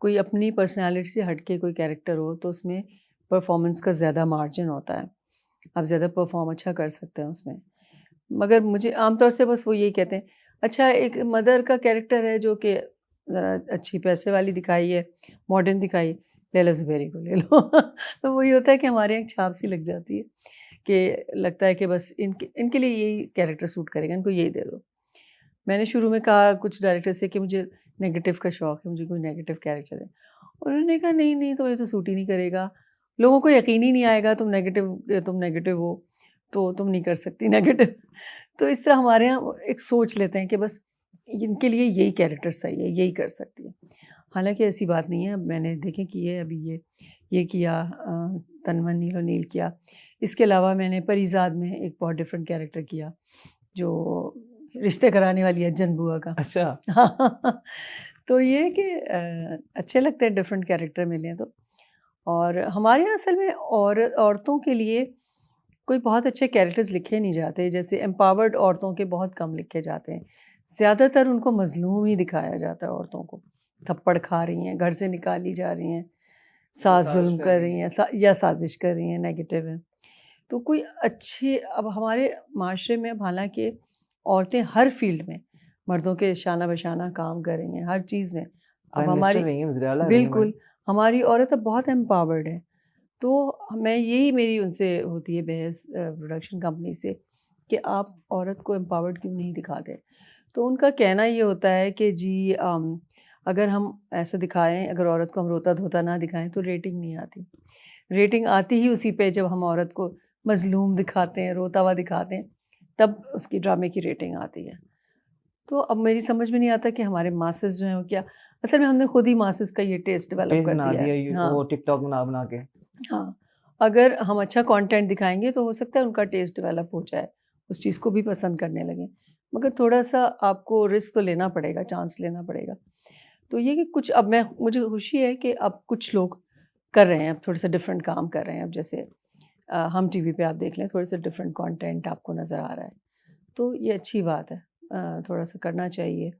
कोई अपनी पर्सनैलिटी से हट के कोई कैरेक्टर हो तो उसमें परफॉर्मेंस का ज़्यादा मार्जिन होता है। आप ज़्यादा परफॉर्म अच्छा कर सकते हैं उसमें। मगर मुझे आमतौर से बस वो यही कहते हैं, अच्छा एक मदर का कैरेक्टर है जो कि ज़रा अच्छी पैसे वाली दिखाई है, मॉडर्न दिखाई, लैला ज़ुबैरी को ले लो। तो वही होता है कि हमारे यहाँ एक छाप सी लग जाती है कि लगता है कि बस इनके इनके लिए यही कैरेक्टर सूट करेगा, इनको यही दे दो। मैंने शुरू में कहा कुछ डायरेक्टर से कि मुझे नेगेटिव का शौक है, मुझे कोई नेगेटिव कैरेक्टर दें। उन्होंने कहा नहीं, नहीं तुम्हें तो सूट ही नहीं करेगा, लोगों को यकीन ही नहीं आएगा तुम नेगेटिव हो, तो तुम नहीं कर सकती नेगेटिव। तो इस तरह हमारे यहाँ एक सोच लेते हैं कि बस इनके लिए यही कैरेक्टर सही है, यही कर सकती है। हालाँकि ऐसी बात नहीं है, अब मैंने देखें किए अभी ये किया तनमन नीलो नील किया। इसके अलावा मैंने परीज़ाद में एक बहुत डिफरेंट कैरेक्टर किया, जो रिश्ते कराने वाली अज्जन बुआ का। अच्छा। तो ये है कि अच्छे लगते हैं डिफरेंट कैरेक्टर मिले हैं तो। और हमारे यहाँ असल में औरतों के लिए कोई बहुत अच्छे कैरेक्टर्स लिखे नहीं जाते, जैसे एम्पावर्ड औरतों के बहुत कम लिखे जाते हैं। ज़्यादातर उनको मज़लूम ही दिखाया जाता है औरतों को। थप्पड़ खा रही हैं, घर से निकाली जा रही हैं, सास साजिश ज़ुल्म कर कर रही रही हैं। हैं या साजिश कर रही हैं, नेगेटिव है। तो कोई अच्छे अब हमारे माशरे में अब हालाँकि औरतें हर फ़ील्ड में मर्दों के शाना बशाना काम कर रही हैं, हर चीज़ में। अब प्राइम मिनिस्टर हमारी रही हैं, वज़ीर-ए-आला रही हैं मैडम। बिल्कुल, हमारी औरत अब बहुत एम्पावर्ड है। तो मैं यही मेरी उनसे होती है बहस प्रोडक्शन कंपनी से कि आप औरत को एम्पावर्ड क्यों नहीं दिखाते? तो उनका कहना ये होता है कि जी अगर हम ऐसा दिखाएँ, अगर औरत को हम रोता-धोता ना दिखाएँ तो रेटिंग नहीं आती। रेटिंग आती ही उसी पे जब हम औरत को मज़लूम दिखाते हैं, रोता हुआ दिखाते हैं, तब उसकी ड्रामे की रेटिंग आती है। तो अब मेरी समझ में नहीं आता कि हमारे मासेस जो हैं वो क्या, असल में हमने खुद ही मासेस का ये टेस्ट डेवलप टेस्ट कर बना दिया है। दिया ये हाँ। वो टिकटॉक बना-बना के। हाँ, अगर हम अच्छा कंटेंट दिखाएँगे तो हो सकता है उनका टेस्ट डेवलप हो जाए, उस चीज़ को भी पसंद करने लगें। मगर थोड़ा-सा आपको रिस्क तो लेना पड़ेगा, चांस लेना पड़ेगा। तो ये कि कुछ अब मैं मुझे खुशी है कि अब कुछ लोग कर रहे हैं, अब थोड़ा-सा डिफरेंट काम कर रहे हैं। अब जैसे हम टीवी पे आप देख लें, थोड़े-से डिफरेंट कंटेंट आपको नज़र आ रहा है। तो ये अच्छी बात है। थोड़ा-सा करना चाहिए,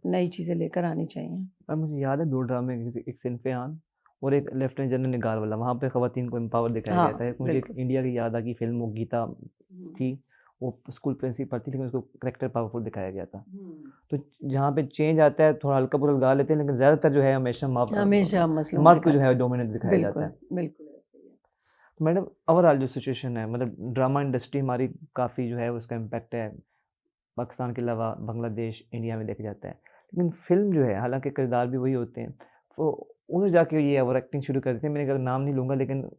नई चीज़ें लेकर आनी चाहिए। मुझे याद है 2 ड्रामे, किसी एक सिनफ़े आन और एक लेफ्टिनेंट जनरल निगार वाला, वहाँ पे ख़वातीन को एम्पावर दिखाया गया था। हाँ, एक मुझे एक बिल्कुल। इंडिया की याद आ गई फ़िल्म, वो गीता हुँ, थी, वो स्कूल प्रिंसिपल थी लेकिन उसको करैक्टर पावरफुल दिखाया गया था। हुँ। तो जहाँ पे चेंज आता है थोड़ा हल्का-फुल्का गा लेते हैं लेकिन ज़्यादातर जो है हमेशा हमेशा मज़लूम मर्द को जो दिखाते है हैं। डोमिनेंट दिखाया जाता बिल्कुल, है। बिल्कुल ऐसे ही है। तो मैडम ओवरऑल जो सिचुएशन है, मतलब ड्रामा इंडस्ट्री हमारी काफ़ी जो है उसका इम्पैक्ट है पाकिस्तान के अलावा बांग्लादेश, इंडिया में देखा जाता है। लेकिन फ़िल्म जो है, हालाँकि किरदार भी वही होते हैं, वो उधर जाके ये ओवर एक्टिंग शुरू कर देते हैं। मैं अगर नाम नहीं लूँगा लेकिन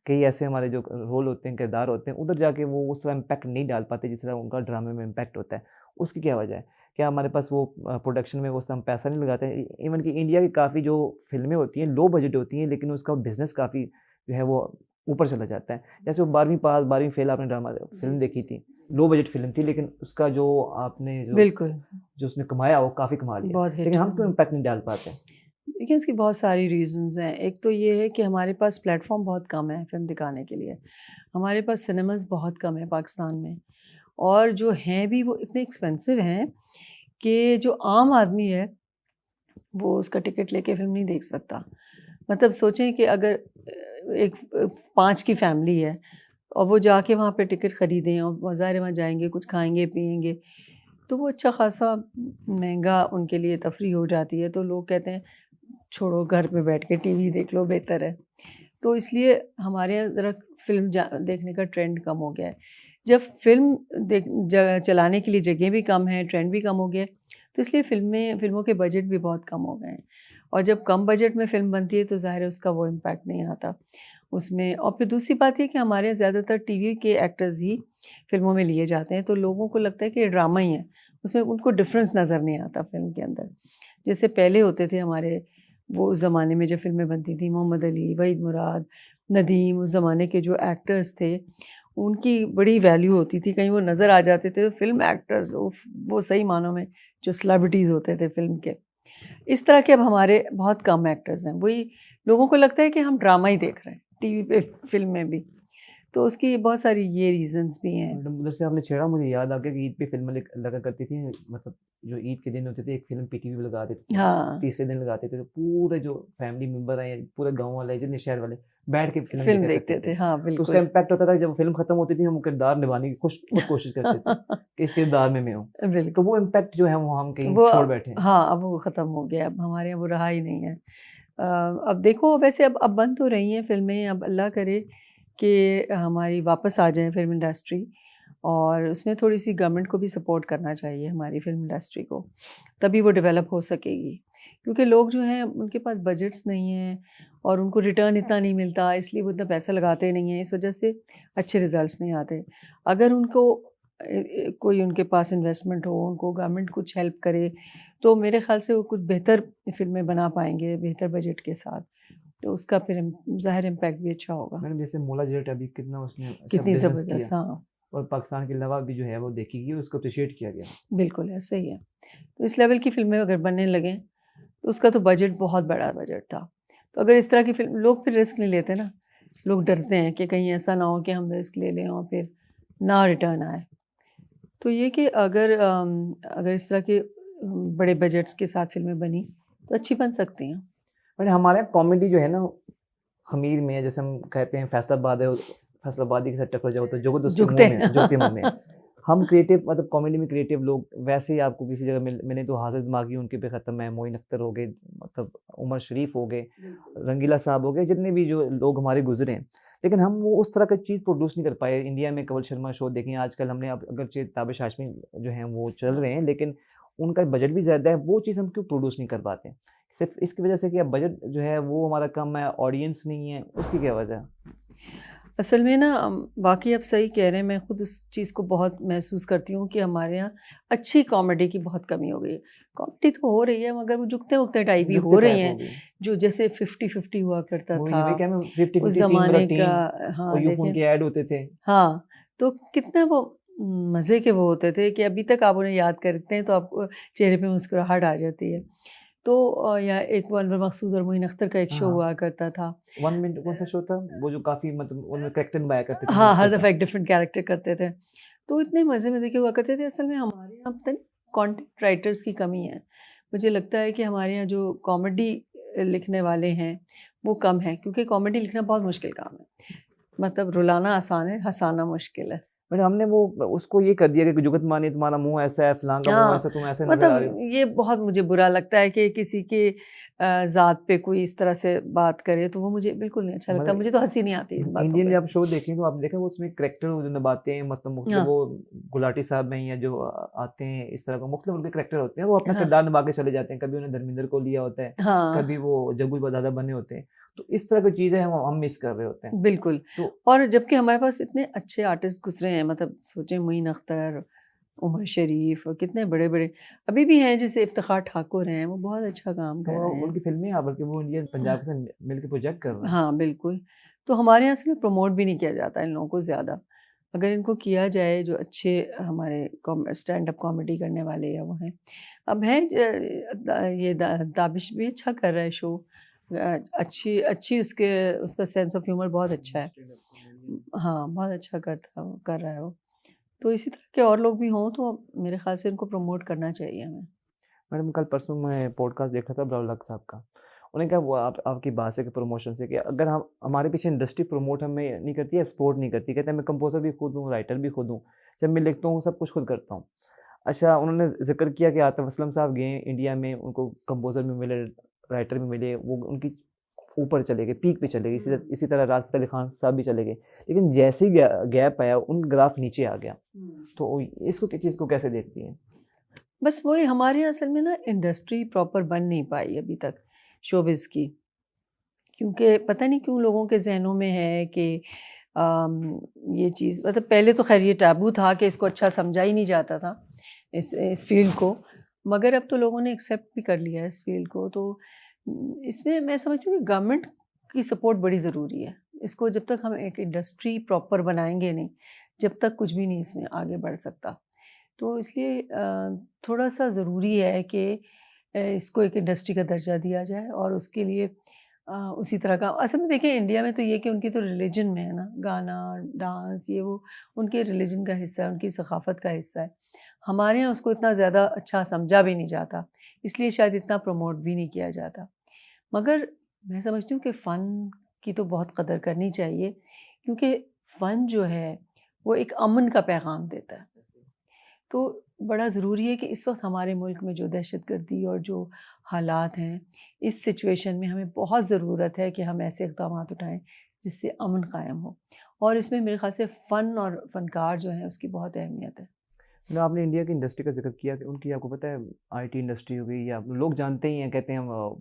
कई ऐसे हमारे जो रोल होते हैं, किरदार होते हैं, उधर जाके वो उस तरह इम्पैक्ट नहीं डाल पाते जिस तरह उनका ड्रामे में इम्पैक्ट होता है। उसकी क्या वजह है? क्या हमारे पास वो प्रोडक्शन में उस तरह हम पैसा नहीं लगाते हैं? इवन कि इंडिया की काफ़ी जो फ़िल्में होती हैं, लो बजट होती हैं, लेकिन उसका बिज़नेस काफ़ी जो है वो ऊपर चला जाता है। जैसे वो 12वीं पास, 12वीं फ़ेल आपने ड्रामा जी, फ़िल्म जी, देखी जी। थी। लो बजट फ़िल्म थी लेकिन उसका जो आपने बिल्कुल, जो उसने कमाया वो काफ़ी कमा लिया। बहुत हिट लेकिन हम हुआ। क्यों इम्पैक्ट नहीं डाल पाते? देखिए इसकी बहुत सारी रीज़न्स हैं। एक तो ये है कि हमारे पास प्लेटफ़ॉर्म बहुत कम है फ़िल्म दिखाने के लिए। हमारे पास सिनेमाज़ बहुत कम हैं पाकिस्तान में और जो हैं भी वो इतने एक्सपेंसिव हैं कि जो आम आदमी है वो उसका टिकट लेके फ़िल्म नहीं देख सकता। मतलब सोचें कि अगर एक 5 की फैमिली है और वो जाके वहाँ पे टिकट ख़रीदें और ज़ाहिर है वहाँ जाएँगे, कुछ खाएँगे, पिएँगे, तो वो अच्छा ख़ासा महँगा उनके लिए तफ़रीह हो जाती है। तो लोग कहते हैं छोड़ो घर पे बैठ के टीवी देख लो बेहतर है। तो इसलिए हमारे यहाँ ज़रा फ़िल्म देखने का ट्रेंड कम हो गया है। जब फ़िल्म चलाने के लिए जगह भी कम है, ट्रेंड भी कम हो गया है, तो इसलिए फ़िल्मों के बजट भी बहुत कम हो गए हैं। और जब कम बजट में फ़िल्म बनती है तो ज़ाहिर है उसका वो इम्पैक्ट नहीं आता उसमें। और फिर दूसरी बात ये कि हमारे यहाँ ज़्यादातर टीवी के एक्टर्स ही फ़िल्मों में लिए जाते हैं, तो लोगों को लगता है कि ये ड्रामा ही है, उसमें उनको डिफ़रेंस नज़र नहीं आता फ़िल्म के अंदर। जैसे पहले होते थे हमारे वो उस ज़माने में जब फ़िल्में बनती थी, मोहम्मद अली, वहीद मुराद, नदीम, उस ज़माने के जो एक्टर्स थे, उनकी बड़ी वैल्यू होती थी। कहीं वो नज़र आ जाते थे तो फ़िल्म एक्टर्स वो सही मानों में जो सेलिब्रिटीज़ होते थे फ़िल्म के। इस तरह के अब हमारे बहुत कम एक्टर्स हैं। वही लोगों को लगता है कि हम ड्रामा ही देख रहे हैं, टीवी पे फ़िल्म में भी। तो उसकी बहुत सारी ये रीज़न्स भी हैं। मैडम उधर से आपने छेड़ा, मुझे याद आ गया कि ईद पे फ़िल्में लगा करती थी, मतलब जो ईद के दिन होते थे एक फ़िल्म पीटीवी पे लगा देते थे, हाँ, तीसरे दिन लगाते थे, तो पूरे जो फैमिली मेंबर हैं या पूरे गाँव वाले जितने शहर वाले बैठ के फ़िल्म फ़िल्म देखा देखते करते थे। थे। हाँ, तो उसका बिल्कुल। इम्पैक्ट होता था कि जब फ़िल्म खत्म होती थी हम किरदार निभाने की खुद कोशिश करते थे कि इस किरदार में मैं हूँ। बिल्कुल। तो वो इम्पैक्ट जो है वो हम कहीं वो छोड़ बैठे हैं। हाँ, अब वो ख़त्म हो गया, अब हमारे यहाँ वो रहा ही नहीं है। अब देखो वैसे अब बन तो रही हैं फ़िल्में, अब अल्लाह करे कि हमारी वापस आ जाए फ़िल्म इंडस्ट्री और उसमें थोड़ी-सी गवर्नमेंट को भी सपोर्ट करना चाहिए हमारी फ़िल्म इंडस्ट्री को, तभी वो डेवलप हो सकेगी। क्योंकि लोग जो हैं उनके पास बजट्स नहीं हैं और उनको रिटर्न इतना नहीं मिलता, इसलिए वो इतना पैसा लगाते नहीं हैं, इस वजह से अच्छे रिज़ल्ट्स नहीं आते। अगर उनको कोई उनके पास इन्वेस्टमेंट हो, उनको गवर्नमेंट कुछ हेल्प करे, तो मेरे ख़्याल से वो कुछ बेहतर फ़िल्में बना पाएँगे, बेहतर बजट के साथ। तो उसका फिर ज़ाहिर इम्पैक्ट भी अच्छा होगा। मैडम जैसे मोला जेट अभी कितना उसने अच्छा कितनी बिज़नेस किया ज़बरदस्त, हाँ, और पाकिस्तान के अलावा भी जो है वो देखी गई, उसको अप्रिशिएट किया गया। बिल्कुल ऐसा ही है। तो इस लेवल की फ़िल्में अगर बनने लगें, तो उसका तो बजट बहुत बड़ा बजट था। तो अगर इस तरह की फ़िल्म लोग फिर रिस्क नहीं लेते ना, लोग डरते हैं कि कहीं ऐसा ना हो कि हम रिस्क ले लें और फिर ना रिटर्न आए। तो ये कि अगर इस तरह के बड़े बजट्स के साथ फ़िल्में बनी, तो अच्छी बन सकती हैं। बट हमारे यहाँ कॉमेडी जो है ना खमीर में है, जैसे हम कहते हैं फैसलाबाद है, फैसलाबादी के साथ टकरा जाओ तो जुगत उसके झुकते मुँह में हैं। जुगती मुँह में। हम क्रिएटिव मतलब कॉमेडी में क्रिएटिव लोग वैसे ही आपको किसी जगह मिले तो हाजिर दिमागी उनके पे ख़त्म है, मोइन अख्तर हो गए, मतलब उमर शरीफ हो गए, रंगीला साहब हो गए, जितने भी जो लोग हमारे गुजरे हैं। लेकिन हम वो उस तरह का चीज़ प्रोड्यूस नहीं कर पाए। इंडिया में कवल शर्मा शो देखें आजकल, हमने अब अगरचे ताबिश हाशमी जो हैं वो चल रहे हैं, लेकिन उनका बजट भी ज़्यादा है, वो चीज़ हम क्यों प्रोड्यूस नहीं कर पाते? सिर्फ़ इसकी वजह से कि अब बजट जो है वो हमारा कम है, ऑडियंस नहीं है, उसकी क्या वजह है? असल में ना वाक़ई आप सही कह रहे हैं, मैं खुद उस चीज़ को बहुत महसूस करती हूँ कि हमारे यहाँ अच्छी कॉमेडी की बहुत कमी हो गई है। कॉमेडी तो हो रही है मगर वो जुगते-वुगते टाइप ही जुगते हो रही टाइप हो हैं, गई। जो जैसे 50-50 हुआ करता वो था, ये वही कह रहा हूँ उस 50-50 टीम मेरा ज़माने का। टीम और हाँ, यूफ़ोन देखें के ऐड होते थे। हाँ, तो कितने वो मज़े के वो होते थे कि अभी तक आप उन्हें याद करते हैं तो आपको चेहरे पे मुस्कुराहट आ जाती है। तो या एक वो अनवर मकसूद और मोइन अख्तर का एक शो हाँ, हुआ करता था। 1 मिनट कौन-सा शो था? वो जो काफ़ी मतलब उनमें कैरेक्टर निभाया करते थे हाँ, हर मुख्तसर। दफ़ा एक डिफरेंट कैरेक्टर करते थे। तो इतने मज़े-मज़े के हुआ करते थे। असल में हमारे यहाँ पता नहीं कंटेंट राइटर्स की कमी है। मुझे लगता है कि हमारे यहाँ जो कॉमेडी लिखने वाले हैं, वो कम हैं क्योंकि कॉमेडी लिखना बहुत मुश्किल काम है। मतलब रुलाना आसान है, हँसाना मुश्किल है। बट हमने वो उसको ये कर दिया कि जुगत मानी तुम्हारा मुँह ऐसा है, फलाँ का मुँह हाँ, ऐसा, तुम ऐसे नज़र आ रहे मतलब हो। ये बहुत मुझे बुरा लगता है कि किसी के ज़ात पे कोई इस तरह से बात करे, तो वो मुझे बिल्कुल नहीं अच्छा लगता। मतलब मुझे तो हँसी नहीं आती इन बातों इंडियन पे। जब आप शो देखें तो आप देखें वो उसमें करैक्टर जो निभाते हैं, मतलब मुख्तलिफ हाँ, वो गुलाटी साहब हैं या जो आते हैं इस तरह का मुख्तलिफ उनके करैक्टर होते हैं, वो अपना हाँ, किरदार निभा के चले जाते हैं। कभी उन्हें धर्मेंद्र को लिया होता है, हाँ। कभी वो जग्गू दादा बने होते हैं। तो इस तरह की चीज़ें हम मिस कर रहे होते हैं। बिल्कुल। तो और जबकि हमारे पास इतने अच्छे आर्टिस्ट गुज़रे हैं, मतलब सोचें मोइन अख्तर, उमर शरीफ और कितने बड़े-बड़े अभी भी हैं, जैसे इफ्तिख़ार ठाकुर हैं, वो बहुत अच्छा काम कर वो रहे हैं। उनकी फ़िल्में बल्कि वो इंडियन पंजाब के साथ मिल के प्रोजेक्ट कर रहे हैं। हाँ, बिल्कुल। तो हमारे यहाँ से प्रमोट भी नहीं किया जाता इन लोगों को ज़्यादा। अगर इनको किया जाए जो अच्छे हमारे स्टैंड अप कॉमेडी करने वाले या वो हैं। अब हैं ये दाबिश भी अच्छा कर रहा है शो। अच्छी अच्छी उसका सेंस ऑफ ह्यूमर बहुत अच्छा है। हाँ, बहुत अच्छा कर रहा है वो। तो इसी तरह के और लोग भी हों तो मेरे ख़्याल से इनको प्रमोट करना चाहिए हमें। मैडम कल परसों मैं पॉडकास्ट देख रहा था ब्राउल हक साहब का। उन्होंने कहा वो आपकी बात से कि प्रमोशन से कि अगर हम हमारे पीछे इंडस्ट्री प्रमोट हमें नहीं करती है, सपोर्ट नहीं करती, कहते हैं मैं कंपोज़र भी खुद हूँ, राइटर भी खुद हूँ, जब मैं लिखता हूँ सब कुछ खुद करता हूँ। अच्छा, उन्होंने ज़िक्र किया कि आतिफ़ असलम साहब गए इंडिया में, उनको कंपोज़र भी मिले, राइटर भी मिले, वो उनकी ऊपर चले गए, पीक पे चले गए, इसी तरह राहत फ़तेह अली खान साहब भी चले गए। लेकिन जैसे ही गैप आया, उन ग्राफ नीचे आ गया। तो इसको चीज़ को कैसे देखती हैं? बस वही हमारे यहाँ असल में ना इंडस्ट्री प्रॉपर बन नहीं पाई अभी तक शोबिज़ की, क्योंकि पता नहीं क्यों लोगों के ज़हनों में है कि ये चीज़ मतलब पहले तो ख़ैर ये टैबू था कि इसको अच्छा समझा ही नहीं जाता था इस फ़ील्ड को, मगर अब तो लोगों ने एक्सेप्ट भी कर लिया है इस फ़ील्ड को। तो इसमें मैं समझती हूँ कि गवर्नमेंट की सपोर्ट बड़ी ज़रूरी है। इसको जब तक हम एक इंडस्ट्री प्रॉपर बनाएंगे नहीं, जब तक कुछ भी नहीं इसमें आगे बढ़ सकता। तो इसलिए थोड़ा सा ज़रूरी है कि इसको एक इंडस्ट्री का दर्जा दिया जाए और उसके लिए उसी तरह का असल में देखिए इंडिया में तो ये कि उनकी तो रिलीजन में है ना, गाना डांस ये वो उनके रिलीजन का हिस्सा है, उनकी सकाफ़त का हिस्सा है। हमारे यहाँ उसको इतना ज़्यादा अच्छा समझा भी नहीं जाता, इसलिए शायद इतना प्रमोट भी नहीं किया जाता। मगर मैं समझती हूँ कि फ़न की तो बहुत कदर करनी चाहिए, क्योंकि फ़न जो है वो एक अमन का पैगाम देता है। तो बड़ा ज़रूरी है कि इस वक्त हमारे मुल्क में जो दहशतगर्दी और जो हालात हैं, इस सिचुएशन में हमें बहुत ज़रूरत है कि हम ऐसे इक़दाम उठाएं जिससे अमन कायम हो, और इसमें मेरे ख़्याल से फ़न और फ़नकार जो हैं उसकी बहुत अहमियत है। मतलब आपने इंडिया की इंडस्ट्री का ज़िक्र किया कि उनकी आपको पता है आईटी इंडस्ट्री हो गई या लोग जानते ही हैं, कहते हैं हम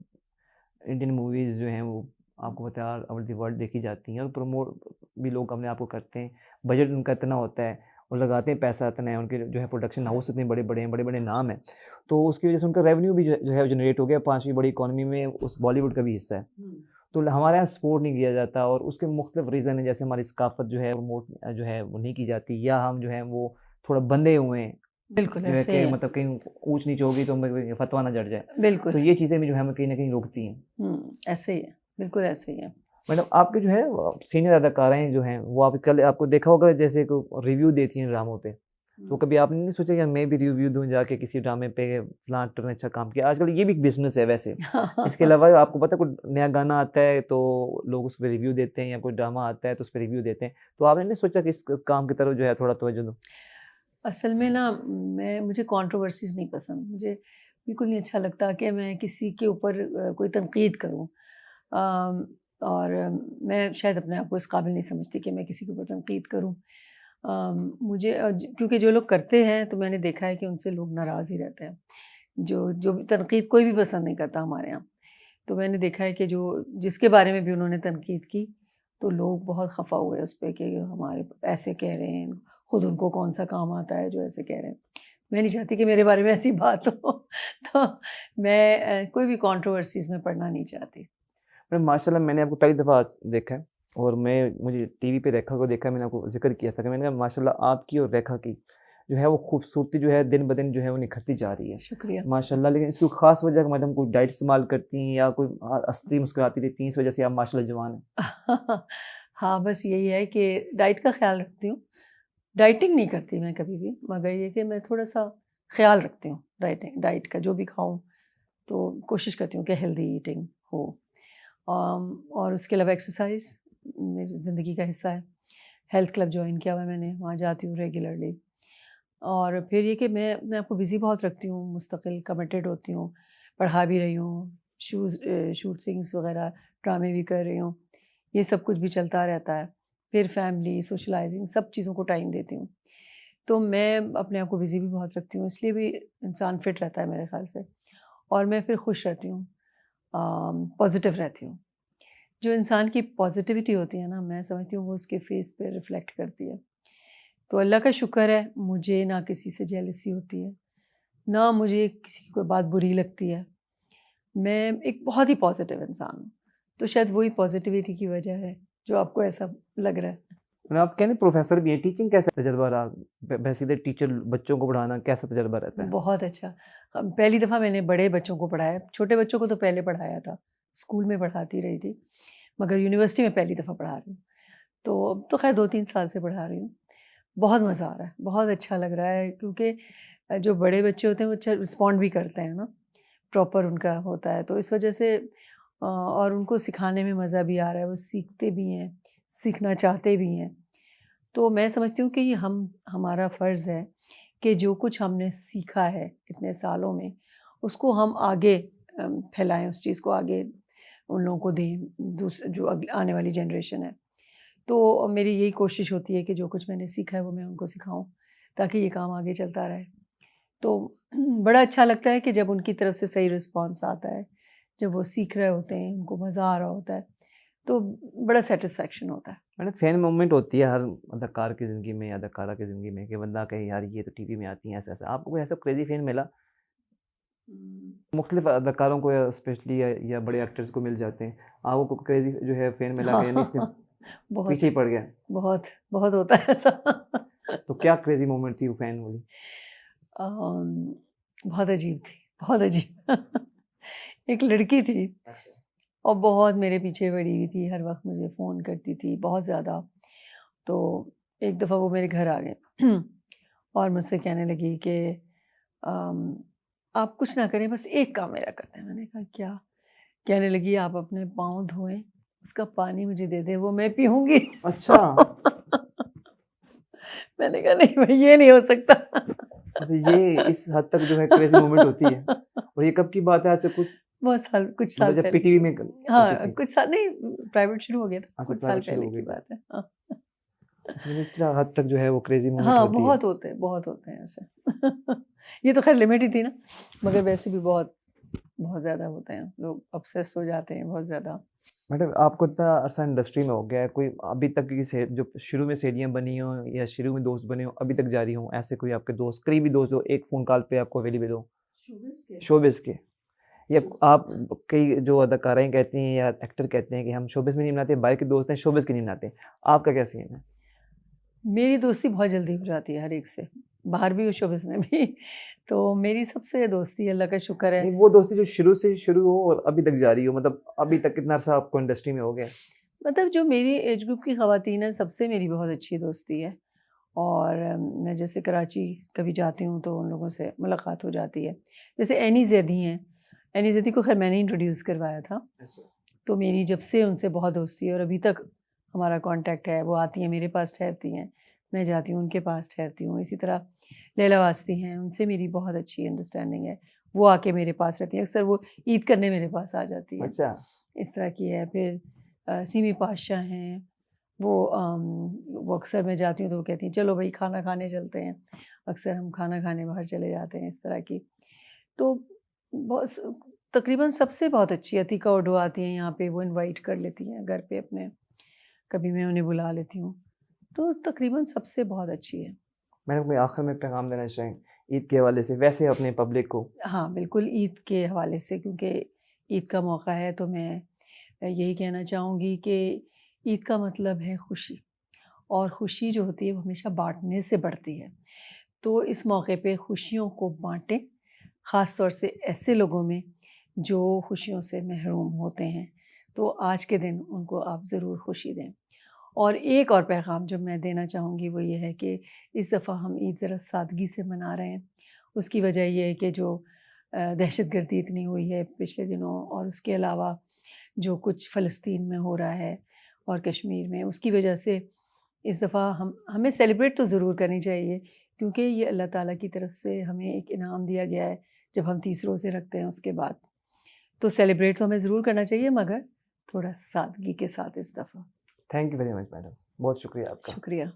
इंडियन मूवीज़ जो हैं वो आपको पता है ऑल ओवर द वर्ल्ड देखी जाती हैं और प्रमोट भी लोग अपने आप को करते हैं। बजट उनका इतना होता है और लगाते हैं पैसा इतना है, उनके जो है प्रोडक्शन हाउस इतने बड़े-बड़े हैं, बड़े-बड़े नाम हैं। तो उसकी वज़ह से उनका रेवेन्यू भी जो है जनरेट हो गया, 5वीं बड़ी इकॉनमी में उस बॉलीवुड का भी हिस्सा है। तो हमारे यहाँ सपोर्ट नहीं किया जाता और उसके मुख्तलिफ रीज़न हैं, जैसे हमारी सकाफ़त जो है प्रमोट जो है वो नहीं की जाती या हम जो है वो थोड़ा बंधे हुए हैं, बिल्कुल जो है ऐसे ही कि है। मतलब कहीं ऊँच-नीच होगी तो हमें फतवा ना जड़ जाए। बिल्कुल। तो ये चीज़ें भी जो है हमें कहीं न कहीं रोकती हैं। ऐसे ही है, बिल्कुल ऐसे ही है। मैडम आपके जो है सीनियर अदाकाराएँ जो हैं वो आप कल आपको देखा होगा जैसे को रिव्यू देती हैं ड्रामों पे, तो कभी आपने नहीं सोचा यार मैं भी रिव्यू दूँ जाके किसी ड्रामे पे फलाँ एक्टर ने अच्छा काम किया? आजकल ये भी एक बिज़नेस है वैसे। इसके अलावा आपको पता है कोई नया गाना आता है तो लोग उस पे रिव्यू देते हैं या कोई ड्रामा आता है तो उस पे रिव्यू देते हैं। तो आपने नहीं सोचा कि इस काम की तरफ जो है थोड़ा तवज्जो दूँ? असल में ना मुझे कंट्रोवर्सीज़ नहीं पसंद। मुझे बिल्कुल नहीं अच्छा लगता कि मैं किसी के ऊपर कोई तनकीद करूँ। और मैं शायद अपने आप को इस काबिल नहीं समझती कि मैं किसी के ऊपर तनकीद करूँ। मुझे क्योंकि जो लोग करते हैं तो मैंने देखा है कि उनसे लोग नाराज़ ही रहते हैं। जो जो भी तनकीद कोई भी पसंद नहीं करता हमारे यहाँ। तो मैंने देखा है कि जो जिसके बारे में भी उन्होंने तनकीद की, तो लोग बहुत खफ़ा हुए उस पे कि हमारे ऐसे कह रहे हैं, खुद उनको कौन-सा काम आता है जो ऐसे कह रहे हैं। मैं नहीं चाहती कि मेरे बारे में ऐसी बात हो। तो मैं कोई भी कंट्रोवर्सीज़ में पड़ना नहीं चाहती। मैडम माशाल्लाह मैंने आपको पहली दफ़ा देखा है और मुझे टीवी पे रेखा को देखा है, मैंने आपको ज़िक्र किया था कि मैंने कहा माशाल्लाह आपकी और रेखा की जो है वो खूबसूरती जो है दिन-ब-दिन जो है वो निखरती जा रही है। शुक्रिया। माशाल्लाह लेकिन इसकी ख़ास वजह मैडम कोई डाइट इस्तेमाल करती हैं या कोई हँसती मुस्कुराती रहती हैं, इस वजह से आप माशाल्लाह जवान हैं? हाँ, बस यही है कि डाइट का ख़्याल रखती हूँ। डाइटिंग नहीं करती मैं कभी भी, मगर ये कि मैं थोड़ा-सा ख़्याल रखती हूँ डाइट का, जो भी खाऊँ, तो कोशिश करती हूँ कि हेल्दी ईटिंग हो। और उसके अलावा एक्सरसाइज़ मेरी ज़िंदगी का हिस्सा है। हेल्थ क्लब जॉइन किया हुआ है मैंने, वहाँ जाती हूँ रेगुलरली। और फिर ये कि मैं अपने आप को बिज़ी बहुत रखती हूँ, मुस्तकिल कमिटेड होती हूँ, पढ़ा भी रही हूँ, शूटिंग्स वग़ैरह ड्रामे भी कर रही हूँ, ये सब कुछ भी चलता रहता है। फिर फैमिली, सोशलाइज़िंग सब चीज़ों को टाइम देती हूँ। तो मैं अपने आप को बिज़ी भी बहुत रखती हूँ, इसलिए भी इंसान फिट रहता है मेरे ख़्याल से, और मैं फिर खुश रहती हूँ, पॉज़िटिव रहती हूँ। जो इंसान की पॉज़िटिविटी होती है ना, मैं समझती हूँ वो उसके फ़ेस पे रिफ्लेक्ट करती है। तो अल्लाह का शुक्र है, मुझे ना किसी से जेलसी होती है, ना मुझे किसी की कोई बात बुरी लगती है। मैं एक बहुत ही पॉज़िटिव इंसान हूँ, तो शायद वही पॉज़िटिविटी की वजह है, जो आपको ऐसा लग रहा है। मैडम आप कह रहे हैं प्रोफ़ेसर भी हैं, टीचिंग कैसा तजुर्बा रहा? बेसिकली टीचर बच्चों को पढ़ाना कैसा तजुर्बा रहता है? बहुत अच्छा। पहली दफ़ा मैंने बड़े बच्चों को पढ़ाया, छोटे बच्चों को तो पहले पढ़ाया था, स्कूल में पढ़ाती रही थी, मगर यूनिवर्सिटी में पहली दफ़ा पढ़ा रही हूँ। तो अब तो ख़ैर 2-3 साल से पढ़ा रही हूँ। बहुत मज़ा आ रहा है, बहुत अच्छा लग रहा है, क्योंकि जो बड़े बच्चे होते हैं वो अच्छा रिस्पॉन्ड भी करते हैं ना, प्रॉपर उनका होता है। तो इस वजह से और उनको सिखाने में मज़ा भी आ रहा है, वो सीखते भी हैं, सीखना चाहते भी हैं। तो मैं समझती हूँ कि ये हमारा फ़र्ज़ है कि जो कुछ हमने सीखा है इतने सालों में, उसको हम आगे फैलाएँ, उस चीज़ को आगे उन लोगों को दें, जो आने वाली जनरेशन है। तो मेरी यही कोशिश होती है कि जो कुछ मैंने सीखा है वो मैं उनको सिखाऊं, ताकि ये काम आगे चलता रहे। तो बड़ा अच्छा लगता है कि जब उनकी तरफ से सही रिस्पांस आता है, जब वो सीख रहे होते हैं, उनको मज़ा आ रहा होता है, तो बड़ा सेटिस्फेक्शन होता है। मैंने फैन मोमेंट होती है हर अदाकार की ज़िंदगी में या अदाकारा की ज़िंदगी में कि बंदा कहे यार ये तो टीवी में आती हैं ऐसा ऐसा। आपको कोई ऐसा क्रेजी फैन मिला? मुख्तलिफ अदाकारों को या स्पेशली या बड़े एक्टर्स को मिल जाते हैं, आपको क्रेजी जो है फैन मिला कि नहीं इसने बहुत पीछे ही पड़ गया? बहुत बहुत होता है ऐसा। तो क्या क्रेजी मोमेंट थी वो फैन वाली? बहुत अजीब थी, बहुत अजीब। एक लड़की थी और बहुत मेरे पीछे पड़ी हुई थी, हर वक्त मुझे फ़ोन करती थी बहुत ज़्यादा। तो एक दफ़ा वो मेरे घर आ गए और मुझसे कहने लगी कि आप कुछ ना करें, बस एक काम मेरा कर दें। मैंने कहा क्या? कहने लगी आप अपने पाँव धोएं, उसका पानी मुझे दे दें, वो मैं पीऊँगी। अच्छा। मैंने कहा नहीं भाई, ये नहीं हो सकता। तो ये इस हद तक जो है क्रेजी मोमेंट होती है। और ये कब की बात है? आज से कुछ कुछ साल मतलब जब पहले पीटीवी में हाँ, होती थी? कुछ साल नहीं, प्राइवेट शुरू हो गया था, अच्छा, कुछ साल प्राइवेट शुरू पहले हो की गई थी। बात है। हाँ, अच्छा, मतलब इस तरह हद तक जो है वो क्रेजी मोमेंट हाँ, होती है। बहुत होते हैं ऐसे। ये तो खैर लिमिट ही थी ना, मगर वैसे भी बहुत बहुत ज़्यादा होते हैं, लोग ऑब्सेस हो जाते हैं बहुत ज़्यादा। मैडम आपको इतना अरसा इंडस्ट्री में हो गया है, कोई अभी तक की जो शुरू में सहेलियाँ बनी हों या शुरू में दोस्त बने हों, अभी तक जारी हों, ऐसे कोई आपके दोस्त, करीबी दोस्त हो, एक फ़ोन कॉल पे आपको अवेलेबल हो? शोबिज़ के या आप कई जो अदाकाराएँ कहती हैं या एक्टर कहते हैं कि हम शोबिज़ में नहीं बनाते, बाहर के दोस्त हैं, शोबिज़ के नहीं बनाते। आपका क्या सीन है? मेरी दोस्ती बहुत जल्दी हो जाती है हर एक से, बाहर भी और शोबिज़ में भी। तो मेरी सबसे दोस्ती अल्लाह का शुक्र है। नहीं, वो दोस्ती जो शुरू से शुरू हो और अभी तक जारी हो, मतलब अभी तक कितना अरसा आपको इंडस्ट्री में हो गया? मतलब जो मेरी एज ग्रुप की ख़वातीन हैं, सबसे मेरी बहुत अच्छी दोस्ती है। और मैं जैसे कराची कभी जाती हूँ तो उन लोगों से मुलाकात हो जाती है। जैसे एनी ज़ैदी हैं, एनी ज़ैदी को खैर मैंने इंट्रोड्यूस करवाया था। तो मेरी जब से उनसे बहुत दोस्ती है और अभी तक हमारा कांटेक्ट है। वो आती हैं मेरे पास ठहरती हैं, मैं जाती हूँ उनके पास ठहरती हूँ। इसी तरह लैला वास्ती हैं, उनसे मेरी बहुत अच्छी अंडरस्टैंडिंग है। वो आके मेरे पास रहती हैं, अक्सर वो ईद करने मेरे पास आ जाती हैं। अच्छा। इस तरह की है। फिर सीमी पातशाह हैं, वो अक्सर मैं जाती हूँ तो वो कहती हैं चलो भाई खाना खाने चलते हैं। अक्सर हम खाना खाने बाहर चले जाते हैं, इस तरह की। तो बस तकरीबन सबसे बहुत अच्छी अतीका उडो आती हैं यहाँ पे, वो इनवाइट कर लेती हैं घर पे अपने, कभी मैं उन्हें बुला लेती हूँ। तो तकरीबन सबसे बहुत अच्छी है। मैडम कोई आखिर में पैगाम देना चाहें ईद के हवाले से, वैसे अपने पब्लिक को? हाँ, बिल्कुल ईद के हवाले से, क्योंकि ईद का मौका है तो मैं यही कहना चाहूँगी कि ईद का मतलब है खुशी, और खुशी जो होती है वो हमेशा बाँटने से बढ़ती है। तो इस मौके पे खुशियों को बाँटें, ख़ास तौर से ऐसे लोगों में जो खुशियों से महरूम होते हैं। तो आज के दिन उनको आप ज़रूर खुशी दें। और एक और पैगाम जो मैं देना चाहूँगी वो ये है कि इस दफ़ा हम ईद ज़रा सादगी से मना रहे हैं। उसकी वजह ये है कि जो दहशतगर्दी इतनी हुई है पिछले दिनों, और उसके अलावा जो कुछ फ़लस्तीन में हो रहा है और कश्मीर में, उसकी वजह से इस दफ़ा हमें सेलिब्रेट तो ज़रूर करनी चाहिए, क्योंकि ये अल्लाह ताला की तरफ से हमें एक इनाम दिया गया है जब हम 30 रोज़े रखते हैं उसके बाद। तो सेलिब्रेट तो हमें ज़रूर करना चाहिए, मगर थोड़ा सादगी के साथ इस दफ़ा। Thank you very much madam, बहुत शुक्रिया आपका। शुक्रिया।